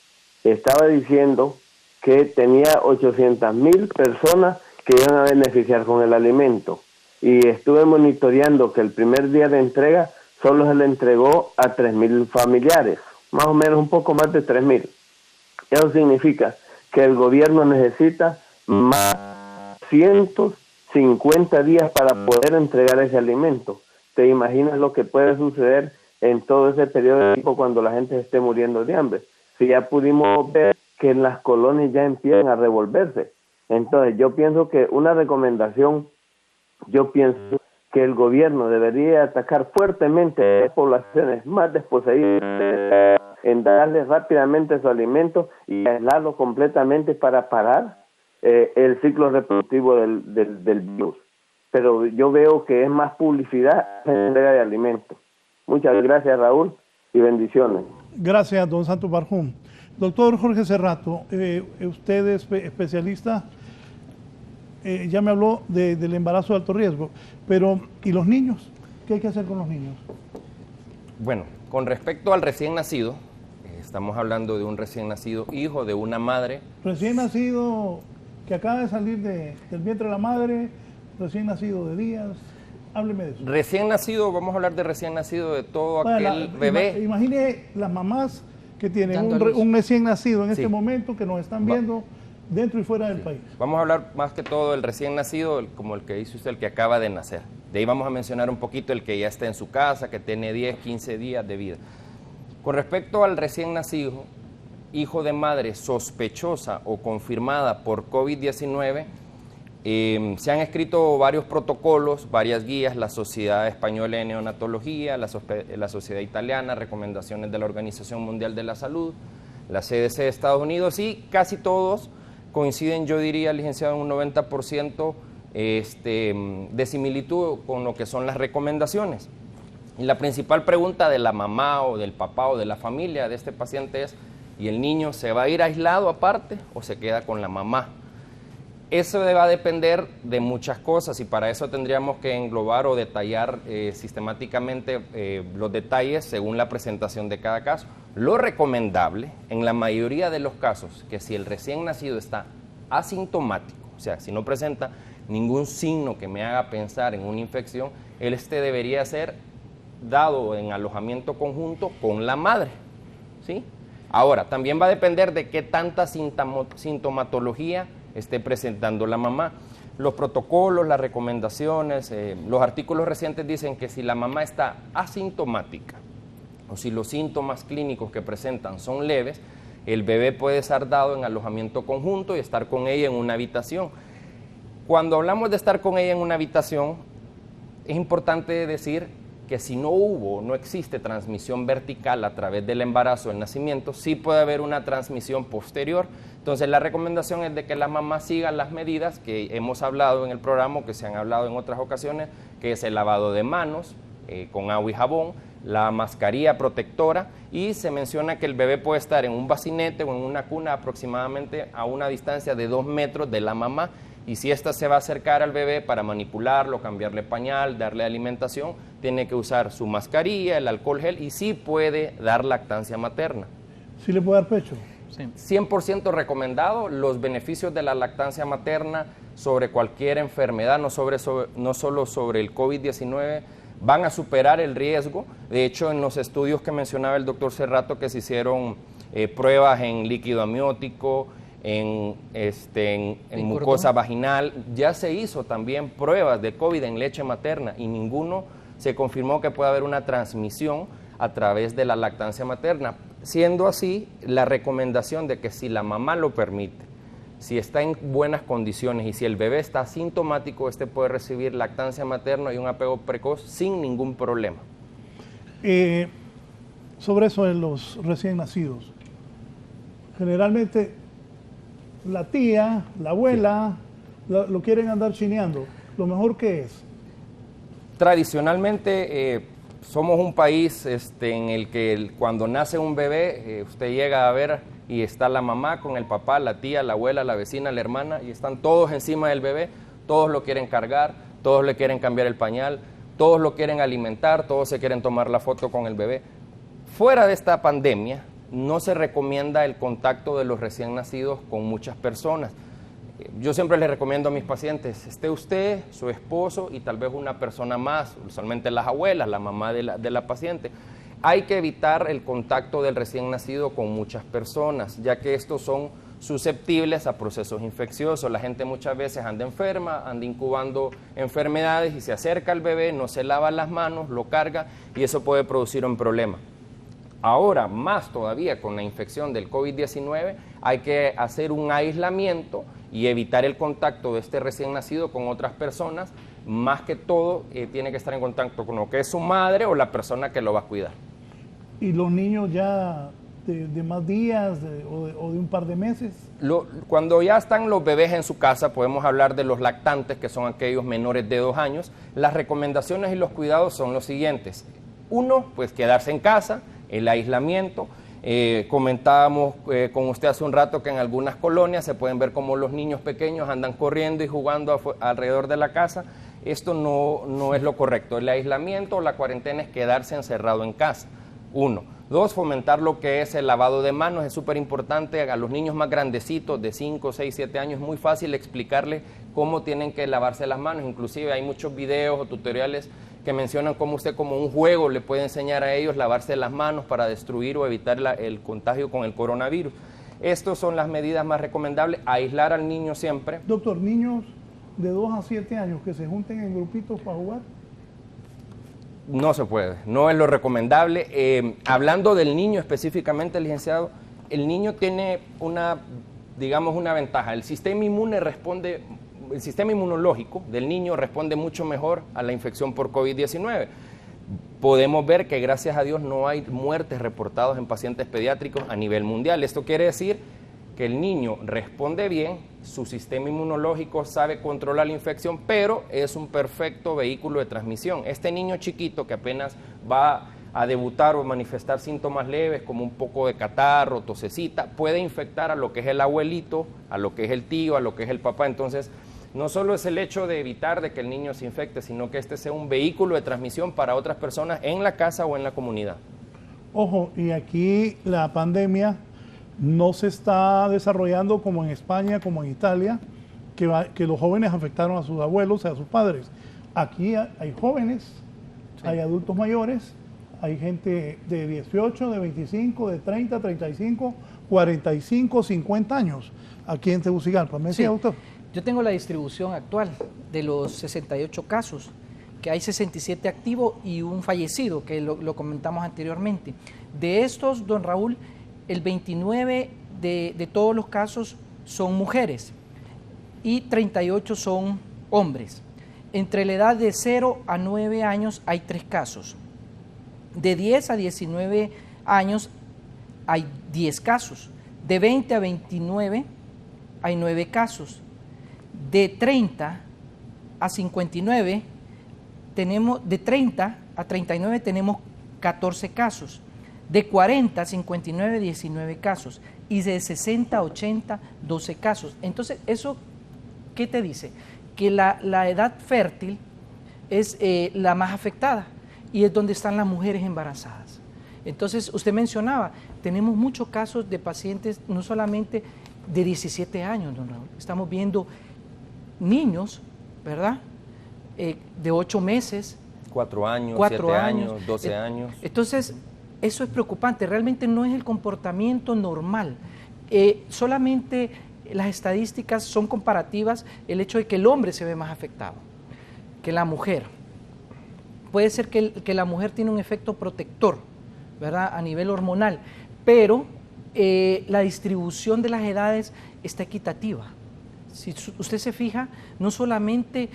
J: Estaba diciendo que tenía 800,000 personas que iban a beneficiar con el alimento, y estuve monitoreando que el primer día de entrega solo se le entregó a 3,000 familiares, más o menos un poco más de 3,000. Eso significa que el gobierno necesita más 150 días para poder entregar ese alimento. ¿Te imaginas lo que puede suceder en todo ese periodo de tiempo cuando la gente esté muriendo de hambre? Si ya pudimos ver que en las colonias ya empiezan a revolverse. Entonces yo pienso que que el gobierno debería atacar fuertemente a las poblaciones más desposeídas, en darles rápidamente su alimento y aislarlo completamente para parar el ciclo reproductivo del virus. Pero yo veo que es más publicidad en la entrega de alimentos. Muchas gracias, Raúl, y bendiciones.
D: Gracias, don Santos Barjún. Doctor Jorge Cerrato, usted es especialista, ya me habló del embarazo de alto riesgo, pero ¿y los niños? ¿Qué hay que hacer con los niños?
F: Bueno, con respecto al recién nacido, estamos hablando de un recién nacido hijo de una madre.
D: Recién nacido que acaba de salir del vientre de la madre, recién nacido de días, hábleme de eso.
F: Recién nacido, vamos a hablar de recién nacido, de todo aquel bebé.
D: Imagine las mamás que tienen un recién nacido en este momento, que nos están viendo dentro y fuera del país.
F: Vamos a hablar más que todo del recién nacido, como el que dice usted, el que acaba de nacer. De ahí vamos a mencionar un poquito el que ya está en su casa, que tiene 10, 15 días de vida. Con respecto al recién nacido, hijo de madre sospechosa o confirmada por COVID-19, se han escrito varios protocolos, varias guías, la Sociedad Española de Neonatología, la Sociedad Italiana, recomendaciones de la Organización Mundial de la Salud, la CDC de Estados Unidos, y casi todos coinciden, yo diría, licenciado, en un 90% de similitud con lo que son las recomendaciones. Y la principal pregunta de la mamá o del papá o de la familia de este paciente es, ¿y el niño se va a ir aislado aparte o se queda con la mamá? Eso va a depender de muchas cosas, y para eso tendríamos que englobar o detallar sistemáticamente los detalles según la presentación de cada caso. Lo recomendable, en la mayoría de los casos, que si el recién nacido está asintomático, o sea, si no presenta ningún signo que me haga pensar en una infección, él debería ser dado en alojamiento conjunto con la madre, ¿sí? Ahora, también va a depender de qué tanta sintomatología esté presentando la mamá. Los protocolos, las recomendaciones, los artículos recientes dicen que si la mamá está asintomática o si los síntomas clínicos que presentan son leves, el bebé puede ser dado en alojamiento conjunto y estar con ella en una habitación. Cuando hablamos de estar con ella en una habitación, es importante decir que si no existe transmisión vertical a través del embarazo o el nacimiento, sí puede haber una transmisión posterior. Entonces la recomendación es de que las mamás sigan las medidas que hemos hablado en el programa, que se han hablado en otras ocasiones, que es el lavado de manos con agua y jabón, la mascarilla protectora, y se menciona que el bebé puede estar en un bacinete o en una cuna aproximadamente a una distancia de 2 metros de la mamá, y si ésta se va a acercar al bebé para manipularlo, cambiarle pañal, darle alimentación, tiene que usar su mascarilla, el alcohol gel, y sí puede dar lactancia materna.
D: ¿Sí le puede dar pecho?
F: 100% recomendado los beneficios de la lactancia materna sobre cualquier enfermedad, no solo sobre el COVID-19, van a superar el riesgo. De hecho, en los estudios que mencionaba el doctor Cerrato, que se hicieron pruebas en líquido amniótico, en mucosa vaginal, ya se hizo también pruebas de COVID en leche materna y ninguno se confirmó que pueda haber una transmisión a través de la lactancia materna. Siendo así, la recomendación de que si la mamá lo permite, si está en buenas condiciones y si el bebé está asintomático, puede recibir lactancia materna y un apego precoz sin ningún problema.
D: Sobre eso de los recién nacidos, generalmente la tía, la abuela, lo quieren andar chineando. ¿Lo mejor que es?
F: Tradicionalmente somos un país en el que cuando nace un bebé, usted llega a ver y está la mamá con el papá, la tía, la abuela, la vecina, la hermana, y están todos encima del bebé, todos lo quieren cargar, todos le quieren cambiar el pañal, todos lo quieren alimentar, todos se quieren tomar la foto con el bebé. Fuera de esta pandemia, no se recomienda el contacto de los recién nacidos con muchas personas. Yo siempre les recomiendo a mis pacientes, esté usted, su esposo y tal vez una persona más, usualmente las abuelas, la mamá de la paciente. Hay que evitar el contacto del recién nacido con muchas personas, ya que estos son susceptibles a procesos infecciosos. La gente muchas veces anda enferma, anda incubando enfermedades y se acerca al bebé, no se lava las manos, lo carga y eso puede producir un problema. Ahora, más todavía con la infección del COVID-19, hay que hacer un aislamiento y evitar el contacto de este recién nacido con otras personas. Más que todo, tiene que estar en contacto con lo que es su madre o la persona que lo va a cuidar.
D: ¿Y los niños ya de más días o de un par de meses?
F: Cuando ya están los bebés en su casa, podemos hablar de los lactantes, que son aquellos menores de 2 años. Las recomendaciones y los cuidados son los siguientes. 1, pues quedarse en casa, el aislamiento. Comentábamos con usted hace un rato que en algunas colonias se pueden ver como los niños pequeños andan corriendo y jugando alrededor de la casa. Esto no es lo correcto. El aislamiento o la cuarentena es quedarse encerrado en casa. 1. 2, fomentar lo que es el lavado de manos. Es súper importante a los niños más grandecitos de 5, 6, 7 años. Es muy fácil explicarles cómo tienen que lavarse las manos. Inclusive hay muchos videos o tutoriales que mencionan cómo usted como un juego le puede enseñar a ellos lavarse las manos para destruir o evitar el contagio con el coronavirus. Estas son las medidas más recomendables. Aislar al niño siempre.
D: Doctor, niños de 2 a 7 años que se junten en grupitos para jugar.
F: No se puede, no es lo recomendable. Hablando del niño específicamente, licenciado, el niño tiene una ventaja. El sistema inmunológico del niño responde mucho mejor a la infección por COVID-19. Podemos ver que gracias a Dios no hay muertes reportadas en pacientes pediátricos a nivel mundial. Esto quiere decir que el niño responde bien, su sistema inmunológico sabe controlar la infección, pero es un perfecto vehículo de transmisión. Este niño chiquito que apenas va a debutar o manifestar síntomas leves como un poco de catarro, tosecita, puede infectar a lo que es el abuelito, a lo que es el tío, a lo que es el papá. Entonces, no solo es el hecho de evitar de que el niño se infecte, sino que este sea un vehículo de transmisión para otras personas en la casa o en la comunidad.
D: Ojo, y aquí la pandemia no se está desarrollando como en España, como en Italia, que los jóvenes afectaron a sus abuelos, a sus padres. Aquí hay jóvenes, sí, hay adultos mayores, hay gente de 18, de 25, de 30, 35, 45, 50 años aquí en Tegucigalpa. ¿Me decía, doctor?
E: Yo tengo la distribución actual de los 68 casos, que hay 67 activos y un fallecido, que lo comentamos anteriormente. De estos, don Raúl, el 29 de todos los casos son mujeres y 38 son hombres. Entre la edad de 0 a 9 años hay 3 casos. De 10 a 19 años hay 10 casos. De 20 a 29 hay 9 casos. De 30 a 59 tenemos, de 30 a 39 tenemos 14 casos. De 40 a 59, 19 casos. Y de 60 a 80, 12 casos. Entonces, ¿eso qué te dice? Que la edad fértil es la más afectada y es donde están las mujeres embarazadas. Entonces, usted mencionaba, tenemos muchos casos de pacientes, no solamente de 17 años, don Raúl, estamos viendo niños, ¿verdad?, de 8 meses.
F: 4 años,
E: 4
F: 7 años, 12 años.
E: Entonces, eso es preocupante, realmente no es el comportamiento normal. Solamente las estadísticas son comparativas, el hecho de que el hombre se ve más afectado que la mujer. Puede ser que la mujer tiene un efecto protector, ¿verdad?, a nivel hormonal, pero la distribución de las edades está equitativa. Si usted se fija, no solamente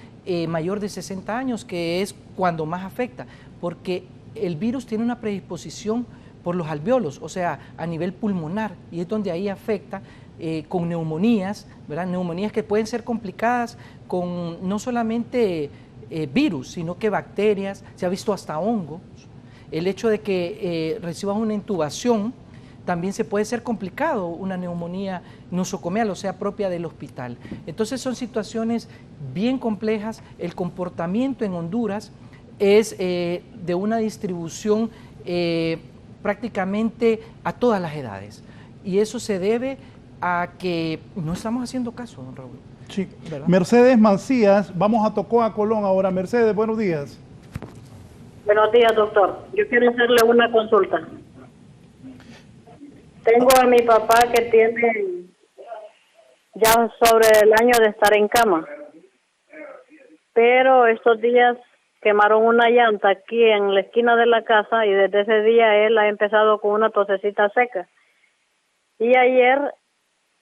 E: mayor de 60 años, que es cuando más afecta, porque el virus tiene una predisposición por los alvéolos, o sea, a nivel pulmonar, y es donde ahí afecta con neumonías, ¿verdad? Neumonías que pueden ser complicadas con no solamente virus, sino que bacterias, se ha visto hasta hongos. El hecho de que recibas una intubación también se puede ser complicado, una neumonía nosocomial, o sea, propia del hospital. Entonces son situaciones bien complejas. El comportamiento en Honduras es de una distribución prácticamente a todas las edades. Y eso se debe a que no estamos haciendo caso, don Raúl.
D: Sí. Mercedes Mancías, vamos a Tocoa, Colón ahora. Mercedes, buenos días.
K: Buenos días, doctor. Yo quiero hacerle una consulta. Tengo a mi papá que tiene ya sobre el año de estar en cama, pero estos días quemaron una llanta aquí en la esquina de la casa y desde ese día él ha empezado con una tosecita seca. Y ayer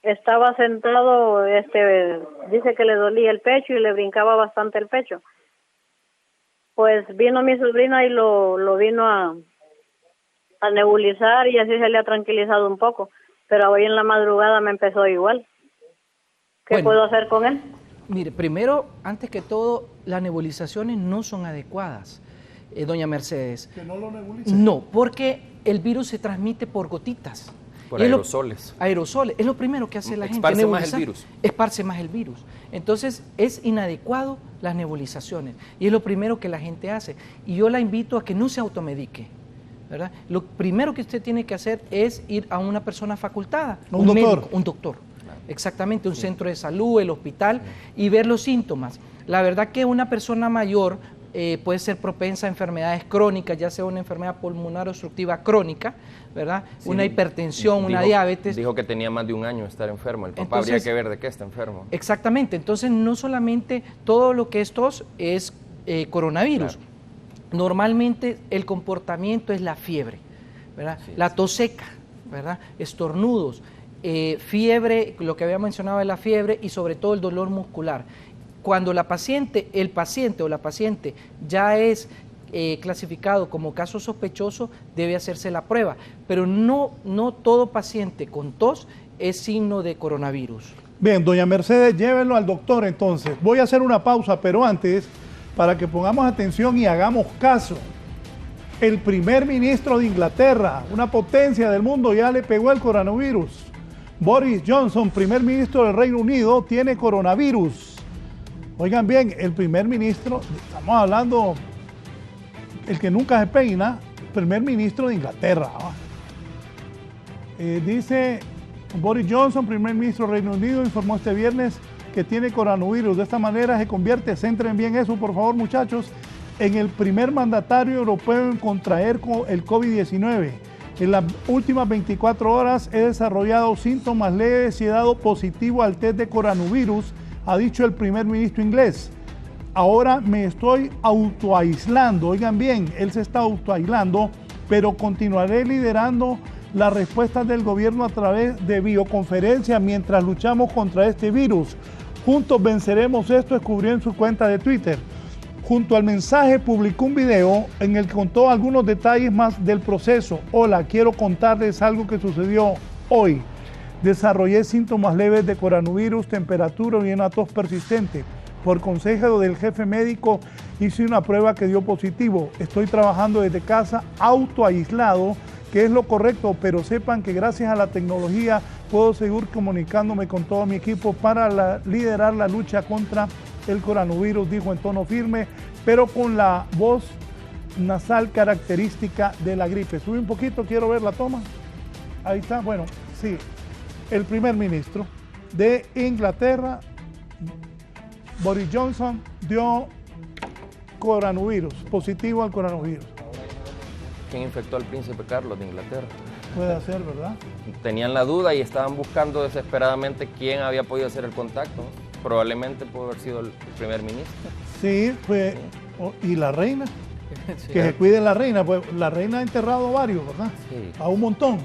K: estaba sentado, dice que le dolía el pecho y le brincaba bastante el pecho. Pues vino mi sobrina y lo vino a nebulizar y así se le ha tranquilizado un poco, pero hoy en la madrugada me empezó igual. ¿Qué puedo hacer con él?
E: Mire, primero, antes que todo, las nebulizaciones no son adecuadas, doña Mercedes.
D: ¿Que no lo nebulicen?
E: No, porque el virus se transmite por gotitas.
F: Por aerosoles.
E: Aerosoles, es lo primero que hace la gente.
F: Esparce más el virus.
E: Esparce más el virus. Entonces, es inadecuado las nebulizaciones y es lo primero que la gente hace. Y yo la invito a que no se automedique, ¿verdad? Lo primero que usted tiene que hacer es ir a una persona facultada,
D: un doctor.
E: Médico, un doctor, exactamente, un centro de salud, el hospital, y ver los síntomas. La verdad que una persona mayor puede ser propensa a enfermedades crónicas, ya sea una enfermedad pulmonar obstructiva crónica, ¿verdad? Sí, una hipertensión, una diabetes.
F: Dijo que tenía más de un año de estar enfermo. El papá habría que ver de qué está enfermo.
E: Exactamente. Entonces, no solamente todo lo que es tos es coronavirus. Claro. Normalmente el comportamiento es la fiebre, ¿verdad? Sí, la tos seca, ¿verdad? Estornudos, fiebre, lo que había mencionado es la fiebre y sobre todo el dolor muscular. Cuando el paciente o la paciente ya es clasificado como caso sospechoso, debe hacerse la prueba, pero no todo paciente con tos es signo de coronavirus.
D: Bien, doña Mercedes, llévenlo al doctor entonces. Voy a hacer una pausa, pero antes, para que pongamos atención y hagamos caso, el primer ministro de Inglaterra, una potencia del mundo, ya le pegó el coronavirus. Boris Johnson, primer ministro del Reino Unido, tiene coronavirus. Oigan bien, el primer ministro, estamos hablando, el que nunca se peina, primer ministro de Inglaterra. Dice Boris Johnson, primer ministro del Reino Unido, informó este viernes que tiene coronavirus. De esta manera se convierte, centren bien eso por favor muchachos, en el primer mandatario europeo en contraer el COVID-19. En las últimas 24 horas he desarrollado síntomas leves y he dado positivo al test de coronavirus, ha dicho el primer ministro inglés. Ahora me estoy autoaislando, oigan bien, él se está autoaislando, pero continuaré liderando las respuestas del gobierno a través de videoconferencia mientras luchamos contra este virus. Juntos venceremos esto, descubrió en su cuenta de Twitter. Junto al mensaje publicó un video en el que contó algunos detalles más del proceso. Hola, quiero contarles algo que sucedió hoy. Desarrollé síntomas leves de coronavirus, temperatura y una tos persistente. Por consejo del jefe médico hice una prueba que dio positivo. Estoy trabajando desde casa, autoaislado, que es lo correcto, pero sepan que gracias a la tecnología puedo seguir comunicándome con todo mi equipo para liderar la lucha contra el coronavirus, dijo en tono firme, pero con la voz nasal característica de la gripe. Sube un poquito, quiero ver la toma. Ahí está, bueno, sí. El primer ministro de Inglaterra, Boris Johnson, dio coronavirus, positivo al coronavirus.
F: ¿Quién infectó al príncipe Carlos de Inglaterra?
D: Puede ser, ¿verdad?
F: Tenían la duda y estaban buscando desesperadamente quién había podido hacer el contacto. Probablemente pudo haber sido el primer ministro.
D: Sí, pues, y la reina,
E: Sí.
D: que se cuide la reina, pues la reina ha enterrado a varios, ¿verdad?
F: Sí.
D: A un montón.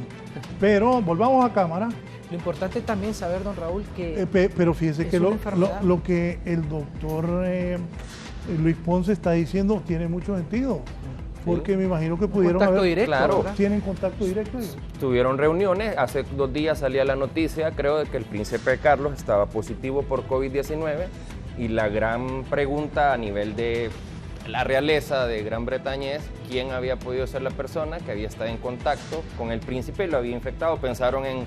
D: Pero volvamos a cámara.
E: Lo importante también saber, don Raúl, que
D: Pero fíjese
E: es
D: que
E: una
D: lo
E: enfermedad.
D: que el doctor Luis Ponce está diciendo tiene mucho sentido. Porque me imagino que pudieron
E: contacto
D: haber...
E: directo,
F: Claro.
E: ¿verdad?
D: Tienen contacto directo ellos.
F: Tuvieron reuniones, hace 2 días salía la noticia, creo, de que el príncipe Carlos estaba positivo por COVID-19 y la gran pregunta a nivel de la realeza de Gran Bretaña es quién había podido ser la persona que había estado en contacto con el príncipe y lo había infectado. Pensaron en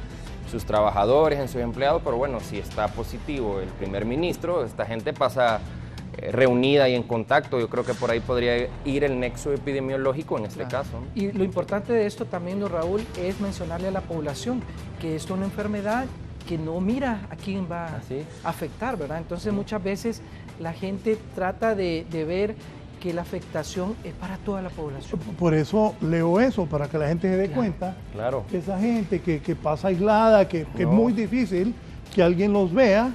F: sus trabajadores, en sus empleados, pero bueno, si está positivo el primer ministro, esta gente pasa reunida y en contacto. Yo creo que por ahí podría ir el nexo epidemiológico en este caso, ¿no?
E: Y lo importante de esto también, don Raúl, es mencionarle a la población que esto es una enfermedad que no mira a quién va a afectar, ¿verdad? Entonces muchas veces la gente trata de ver que la afectación es para toda la población.
D: Por eso leo eso, para que la gente se dé cuenta
F: Claro.
D: que esa gente que pasa aislada, que es
F: No.
D: muy difícil que alguien los vea,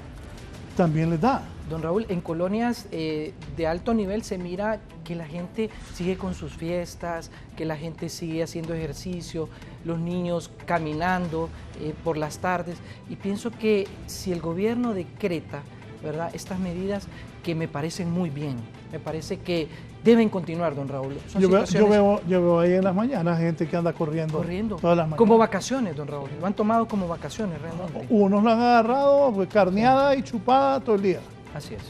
D: también les da.
E: Don Raúl, en colonias de alto nivel se mira que la gente sigue con sus fiestas, que la gente sigue haciendo ejercicio, los niños caminando por las tardes. Y pienso que si el gobierno decreta, ¿verdad?, estas medidas que me parecen muy bien, me parece que deben continuar, don Raúl. Son
D: Yo
E: situaciones-
D: veo ahí en las mañanas gente que anda corriendo todas las mañanas.
E: como vacaciones, don Raúl. Lo han tomado como vacaciones realmente.
D: Unos la han agarrado pues, carneada y chupada todo el día.
E: Así es.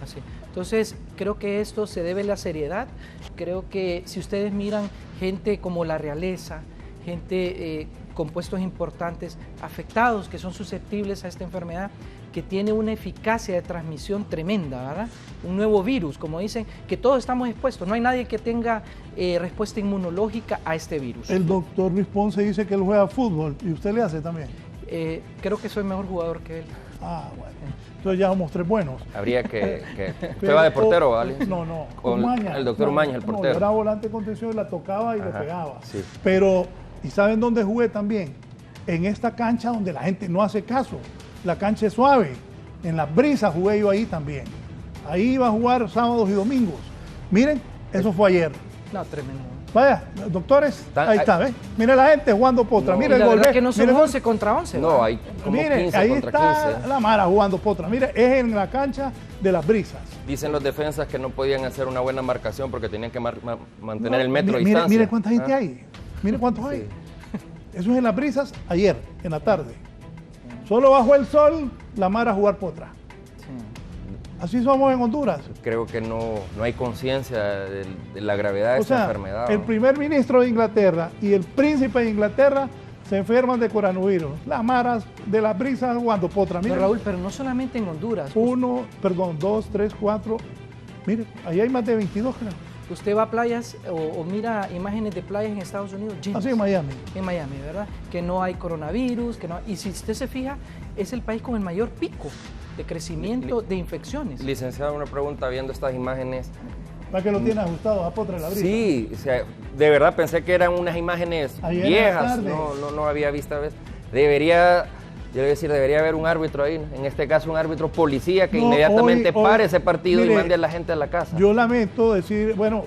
E: Así. Entonces, creo que esto se debe a la seriedad. Creo que si ustedes miran gente como la realeza, gente con puestos importantes, afectados, que son susceptibles a esta enfermedad, que tiene una eficacia de transmisión tremenda, ¿verdad? Un nuevo virus, como dicen, que todos estamos expuestos. No hay nadie que tenga respuesta inmunológica a este virus.
D: El doctor Luis Ponce dice que él juega fútbol y usted le hace también.
E: Creo que soy mejor jugador que él.
D: Ah, bueno. Entonces ya somos 3 buenos.
F: Habría que ¿Usted va de portero, ¿vale?
D: No.
F: Con
D: Umaña.
F: el doctor Umaña, el
D: No,
F: portero.
D: yo era volante de contención y la tocaba y le
F: Ajá,
D: pegaba.
F: sí.
D: Pero, ¿y saben dónde jugué también? En esta cancha donde la gente no hace caso. La cancha es suave. En las brisas jugué yo ahí también. Ahí iba a jugar sábados y domingos. Miren, eso fue ayer.
E: No, tremendo.
D: Vaya, doctores, ahí está, ¿ves? Mire la gente jugando potra.
F: No.
D: Mire
E: Y la
D: el gol.
E: verdad
D: ¿ves?
E: que no son
D: Mire el gol.
E: 11 contra 11.
F: No,
E: ¿verdad?
F: hay como
D: Mire,
F: 15
D: ahí
F: contra
D: está
F: 15.
D: la Mara jugando potra. Mire, es en la cancha de las brisas.
F: Dicen los defensas que no podían hacer una buena marcación porque tenían que mantener
D: No,
F: el metro de
D: mire,
F: distancia.
D: mire cuánta gente
F: Ah.
D: hay. Mire cuántos hay. Eso es en las brisas ayer, en la tarde. Solo bajo el sol, la Mara a jugar potra. Así somos en Honduras.
F: Creo que no hay conciencia de la gravedad de
D: O
F: esta
D: sea,
F: enfermedad.
D: el
F: ¿no?
D: primer ministro de Inglaterra y el príncipe de Inglaterra se enferman de coronavirus. Las Maras de las brisas jugando potra.
E: No,
D: Mire,
E: Raúl, pero no solamente en Honduras.
D: 2, 3, 4. Mire, ahí hay más de 22, creo.
E: Usted va a playas o mira imágenes de playas en Estados Unidos llenas.
D: Así en Miami.
E: En Miami, ¿verdad? Que no hay coronavirus, y si usted se fija, es el país con el mayor pico de crecimiento de infecciones.
F: Licenciado, una pregunta viendo estas imágenes.
D: ¿Para que lo tiene ajustado a potra de la brisa?
F: Sí, o sea, de verdad pensé que eran unas imágenes
D: Ayer en la
F: viejas,
D: tarde.
F: no había visto. Debería haber un árbitro ahí, en este caso un árbitro policía que
D: No,
F: inmediatamente
D: hoy-
F: pare ese partido
D: mire,
F: y mande a la gente a la casa.
D: Yo lamento decir, bueno,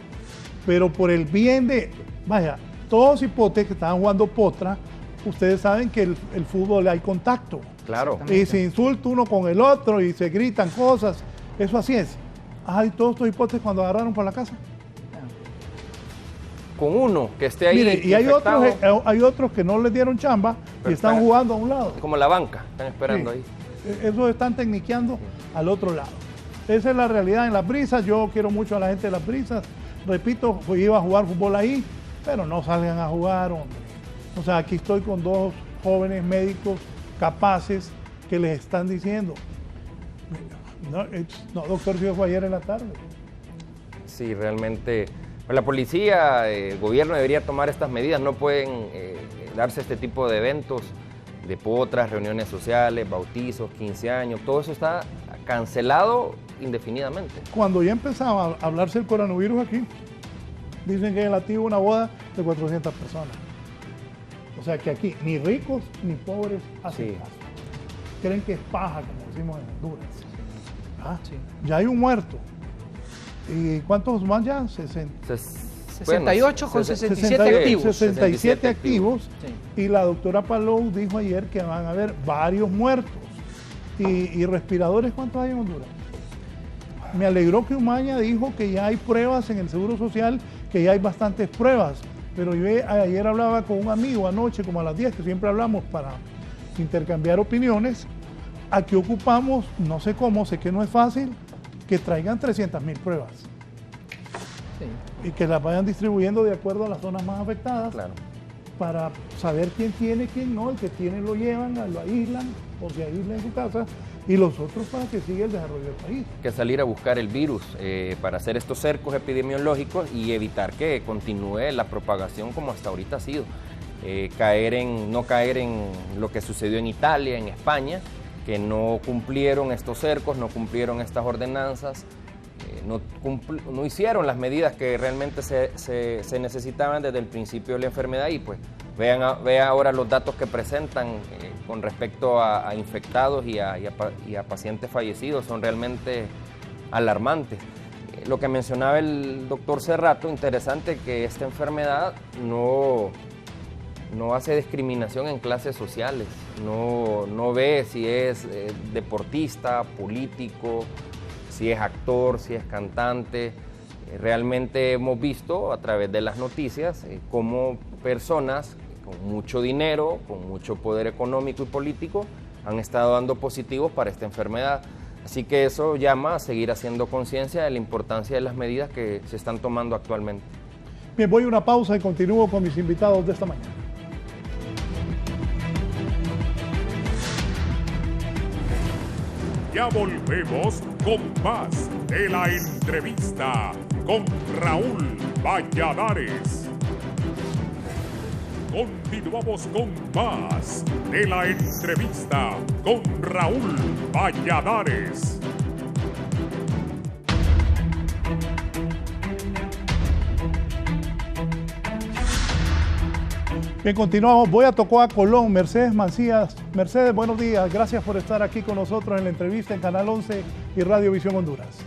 D: pero por el bien de, vaya, todos hipotes que estaban jugando potra, ustedes saben que el fútbol hay contacto.
F: Claro.
D: Y se insulta uno con el otro y se gritan cosas. Eso así es. Ay, todos estos hipotes cuando agarraron por la casa.
F: Con uno que esté ahí.
D: Mire, y hay
F: infectado,
D: otros que no les dieron chamba
F: Pero
D: y están
F: están-
D: jugando a un lado.
F: como la banca, están esperando
D: Sí.
F: ahí.
D: Eso están tecniqueando al otro lado. Esa es la realidad en las brisas. Yo quiero mucho a la gente de las brisas. Repito, pues iba a jugar fútbol ahí, pero no salgan a jugar, hombre. O sea, aquí estoy con 2 jóvenes médicos capaces que les están diciendo. No, doctor, si fue ayer en la tarde.
F: Sí, realmente La policía, el gobierno debería tomar estas medidas, no pueden darse este tipo de eventos, de potras, reuniones sociales, bautizos, 15 años, todo eso está cancelado indefinidamente.
D: Cuando ya empezaba a hablarse del coronavirus aquí, dicen que en el activo una boda de 400 personas. O sea que aquí ni ricos ni pobres hacen caso. Creen que es paja, como decimos en Honduras. ¿Ah? Sí. Ya hay un muerto. ¿Y cuántos más ya?
E: 68 con 67 activos.
D: 67 activos. Sí. Y la doctora Palou dijo ayer que van a haber varios muertos. ¿Y respiradores cuántos hay en Honduras? Me alegró que Umaña dijo que ya hay pruebas en el Seguro Social, que ya hay bastantes pruebas. Pero yo ayer hablaba con un amigo anoche, como a las 10, que siempre hablamos para intercambiar opiniones. Aquí ocupamos, no sé cómo, sé que no es fácil, que traigan 300.000 pruebas. Sí. Y que las vayan distribuyendo de acuerdo a las zonas más afectadas. Claro. Para saber quién tiene, quién no. El que tiene lo llevan, lo aíslan o se aíslan en su casa. Y los otros para que siga el desarrollo del país.
F: Que salir a buscar el virus para hacer estos cercos epidemiológicos y evitar que continúe la propagación como hasta ahorita ha sido. No caer en lo que sucedió en Italia, en España, que no cumplieron estos cercos, no cumplieron estas ordenanzas, no hicieron las medidas que realmente se necesitaban desde el principio de la enfermedad y pues vean ahora los datos que presentan con respecto a infectados y a pacientes fallecidos, son realmente alarmantes. Lo que mencionaba el doctor Cerrato, interesante que esta enfermedad no hace discriminación en clases sociales, no ve si es deportista, político, si es actor, si es cantante. Realmente hemos visto a través de las noticias cómo personas con mucho dinero, con mucho poder económico y político han estado dando positivos para esta enfermedad. Así que eso llama a seguir haciendo conciencia de la importancia de las medidas que se están tomando actualmente.
D: Bien, voy a una pausa y continúo con mis invitados de esta mañana.
A: Ya volvemos con más de la entrevista con Raúl Valladares. Continuamos con más de la entrevista con Raúl Valladares.
D: Bien, continuamos. Voy a Tocoa, Colón. Mercedes Mancías. Mercedes, buenos días. Gracias por estar aquí con nosotros en la entrevista en Canal 11 y Radio Visión Honduras.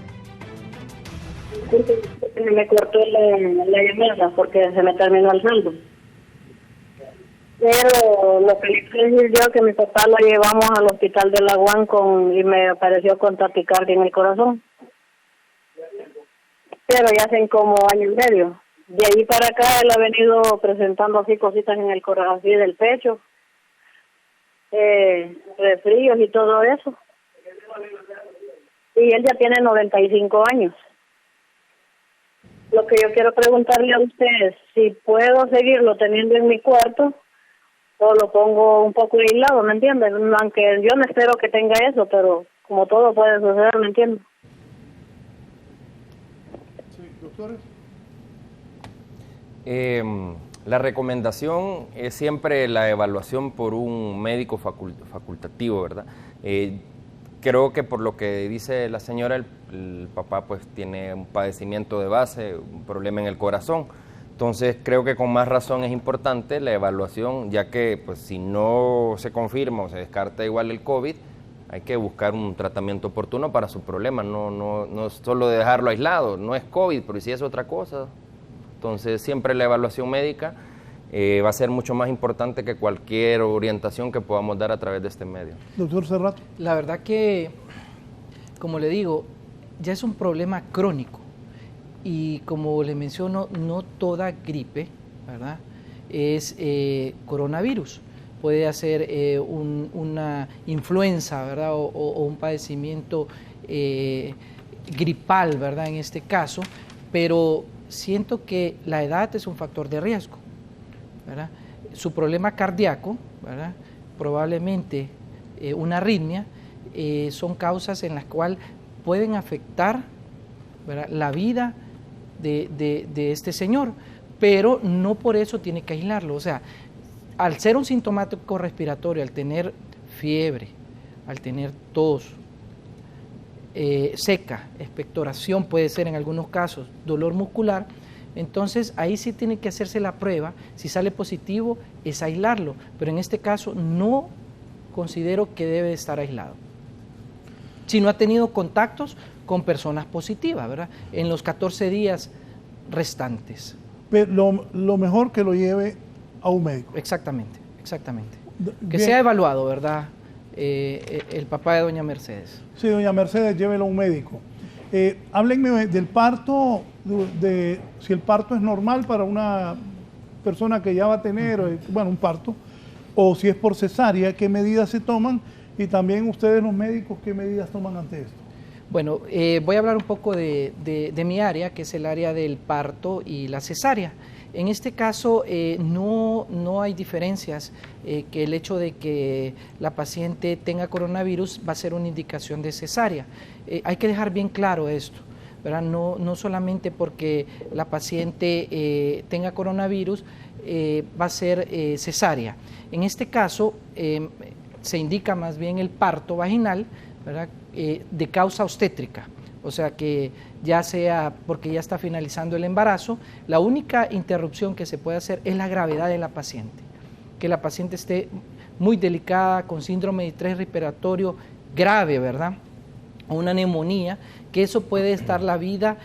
K: Me cortó la llamada porque se me terminó el saldo. Pero lo que les quiero decir yo que mi papá lo llevamos al hospital de La UAN y me apareció con taquicardia en el corazón. Pero ya hacen como año y medio. De ahí para acá él ha venido presentando así cositas en el corazón, así del pecho, resfríos y todo eso. Y él ya tiene 95 años. Lo que yo quiero preguntarle a ustedes, si puedo seguirlo teniendo en mi cuarto o lo pongo un poco aislado, ¿me entienden? Aunque yo no espero que tenga eso, pero como todo puede suceder, ¿me entienden?
D: Sí, doctores.
F: La recomendación es siempre la evaluación por un médico facultativo, ¿verdad? Creo que por lo que dice la señora, el papá pues tiene un padecimiento de base, un problema en el corazón. Entonces creo que con más razón es importante la evaluación, ya que pues si no se confirma o se descarta igual el COVID, hay que buscar un tratamiento oportuno para su problema, no solo de dejarlo aislado, no es COVID, pero si es otra cosa. Entonces siempre la evaluación médica va a ser mucho más importante que cualquier orientación que podamos dar a través de este medio.
D: Doctor Cerrato.
E: La verdad que, como le digo, ya es un problema crónico y como le menciono, no toda gripe, ¿verdad?, es coronavirus. Puede ser una influenza, ¿verdad?, o un padecimiento gripal, ¿verdad?, en este caso, pero siento que la edad es un factor de riesgo, ¿verdad? Su problema cardíaco, ¿verdad?, probablemente una arritmia, son causas en las cuales pueden afectar, ¿verdad?, la vida de este señor, pero no por eso tiene que aislarlo. O sea, al ser un sintomático respiratorio, al tener fiebre, al tener tos seca, expectoración puede ser en algunos casos, dolor muscular, entonces ahí sí tiene que hacerse la prueba. Si sale positivo es aislarlo, pero en este caso no considero que debe estar aislado. Si no ha tenido contactos con personas positivas, ¿verdad? En los 14 días restantes.
D: Pero lo mejor que lo lleve a un médico.
E: Exactamente, exactamente. Que
D: Bien.
E: sea evaluado, ¿verdad? El papá de doña Mercedes.
D: Sí, doña Mercedes, llévelo a un médico. Háblenme del parto, de si el parto es normal para una persona que ya va a tener, un parto, o si es por cesárea, qué medidas se toman, y también ustedes los médicos, qué medidas toman ante esto.
E: Bueno, voy a hablar un poco de mi área, que es el área del parto y la cesárea. En este caso no hay diferencias, que el hecho de que la paciente tenga coronavirus va a ser una indicación de cesárea. Hay que dejar bien claro esto, ¿verdad? No solamente porque la paciente tenga coronavirus va a ser cesárea. En este caso se indica más bien el parto vaginal, ¿verdad? De causa obstétrica. O sea que ya sea porque ya está finalizando el embarazo, la única interrupción que se puede hacer es la gravedad de la paciente. Que la paciente esté muy delicada, con síndrome de estrés respiratorio grave, ¿verdad? O una neumonía, que eso puede estar la vida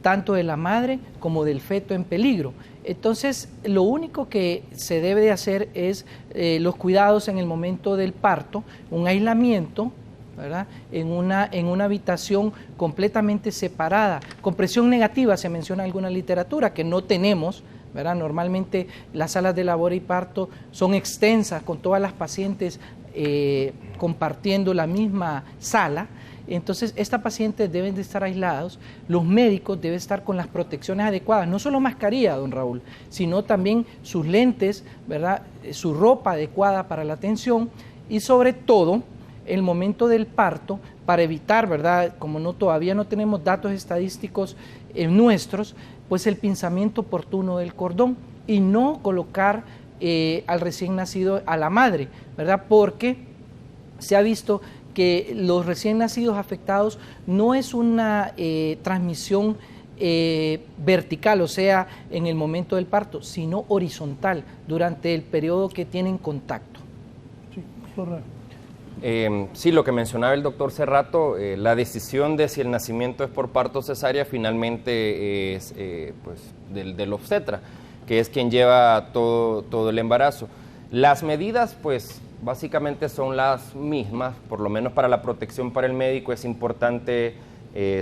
E: tanto de la madre como del feto en peligro. Entonces, lo único que se debe de hacer es los cuidados en el momento del parto, un aislamiento, ¿verdad? En una habitación completamente separada, con presión negativa, se menciona en alguna literatura, que no tenemos, ¿verdad? Normalmente las salas de labor y parto son extensas, con todas las pacientes compartiendo la misma sala. Entonces, estas pacientes deben de estar aislados, los médicos deben estar con las protecciones adecuadas, no solo mascarilla, don Raúl, sino también sus lentes, ¿verdad? Su ropa adecuada para la atención y sobre todo el momento del parto, para evitar, ¿verdad? Como todavía no tenemos datos estadísticos nuestros, pues el pinzamiento oportuno del cordón y no colocar al recién nacido a la madre, ¿verdad? Porque se ha visto que los recién nacidos afectados no es una transmisión vertical, o sea, en el momento del parto, sino horizontal, durante el periodo que tienen contacto.
D: Sí, correcto.
F: Sí, lo que mencionaba el doctor Cerrato, la decisión de si el nacimiento es por parto o cesárea finalmente es pues, del obstetra, que es quien lleva todo el embarazo. Las medidas, pues, básicamente son las mismas, por lo menos para la protección para el médico es importante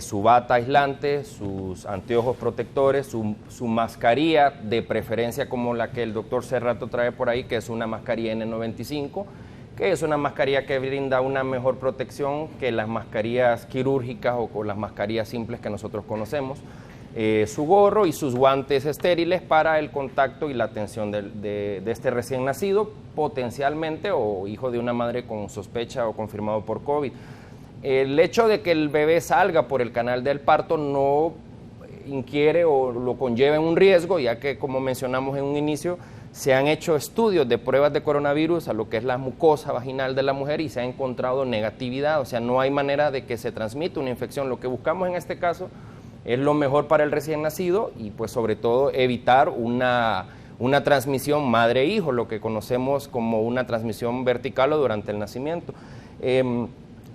F: su bata aislante, sus anteojos protectores, su mascarilla, de preferencia como la que el doctor Cerrato trae por ahí, que es una mascarilla N95, que es una mascarilla que brinda una mejor protección que las mascarillas quirúrgicas o las mascarillas simples que nosotros conocemos. Su gorro y sus guantes estériles para el contacto y la atención de este recién nacido, potencialmente o hijo de una madre con sospecha o confirmado por COVID. El hecho de que el bebé salga por el canal del parto no inquiere o lo conlleva en un riesgo, ya que, como mencionamos en un inicio, se han hecho estudios de pruebas de coronavirus a lo que es la mucosa vaginal de la mujer y se ha encontrado negatividad, o sea, no hay manera de que se transmita una infección. Lo que buscamos en este caso es lo mejor para el recién nacido y pues sobre todo evitar una transmisión madre-hijo, lo que conocemos como una transmisión vertical o durante el nacimiento.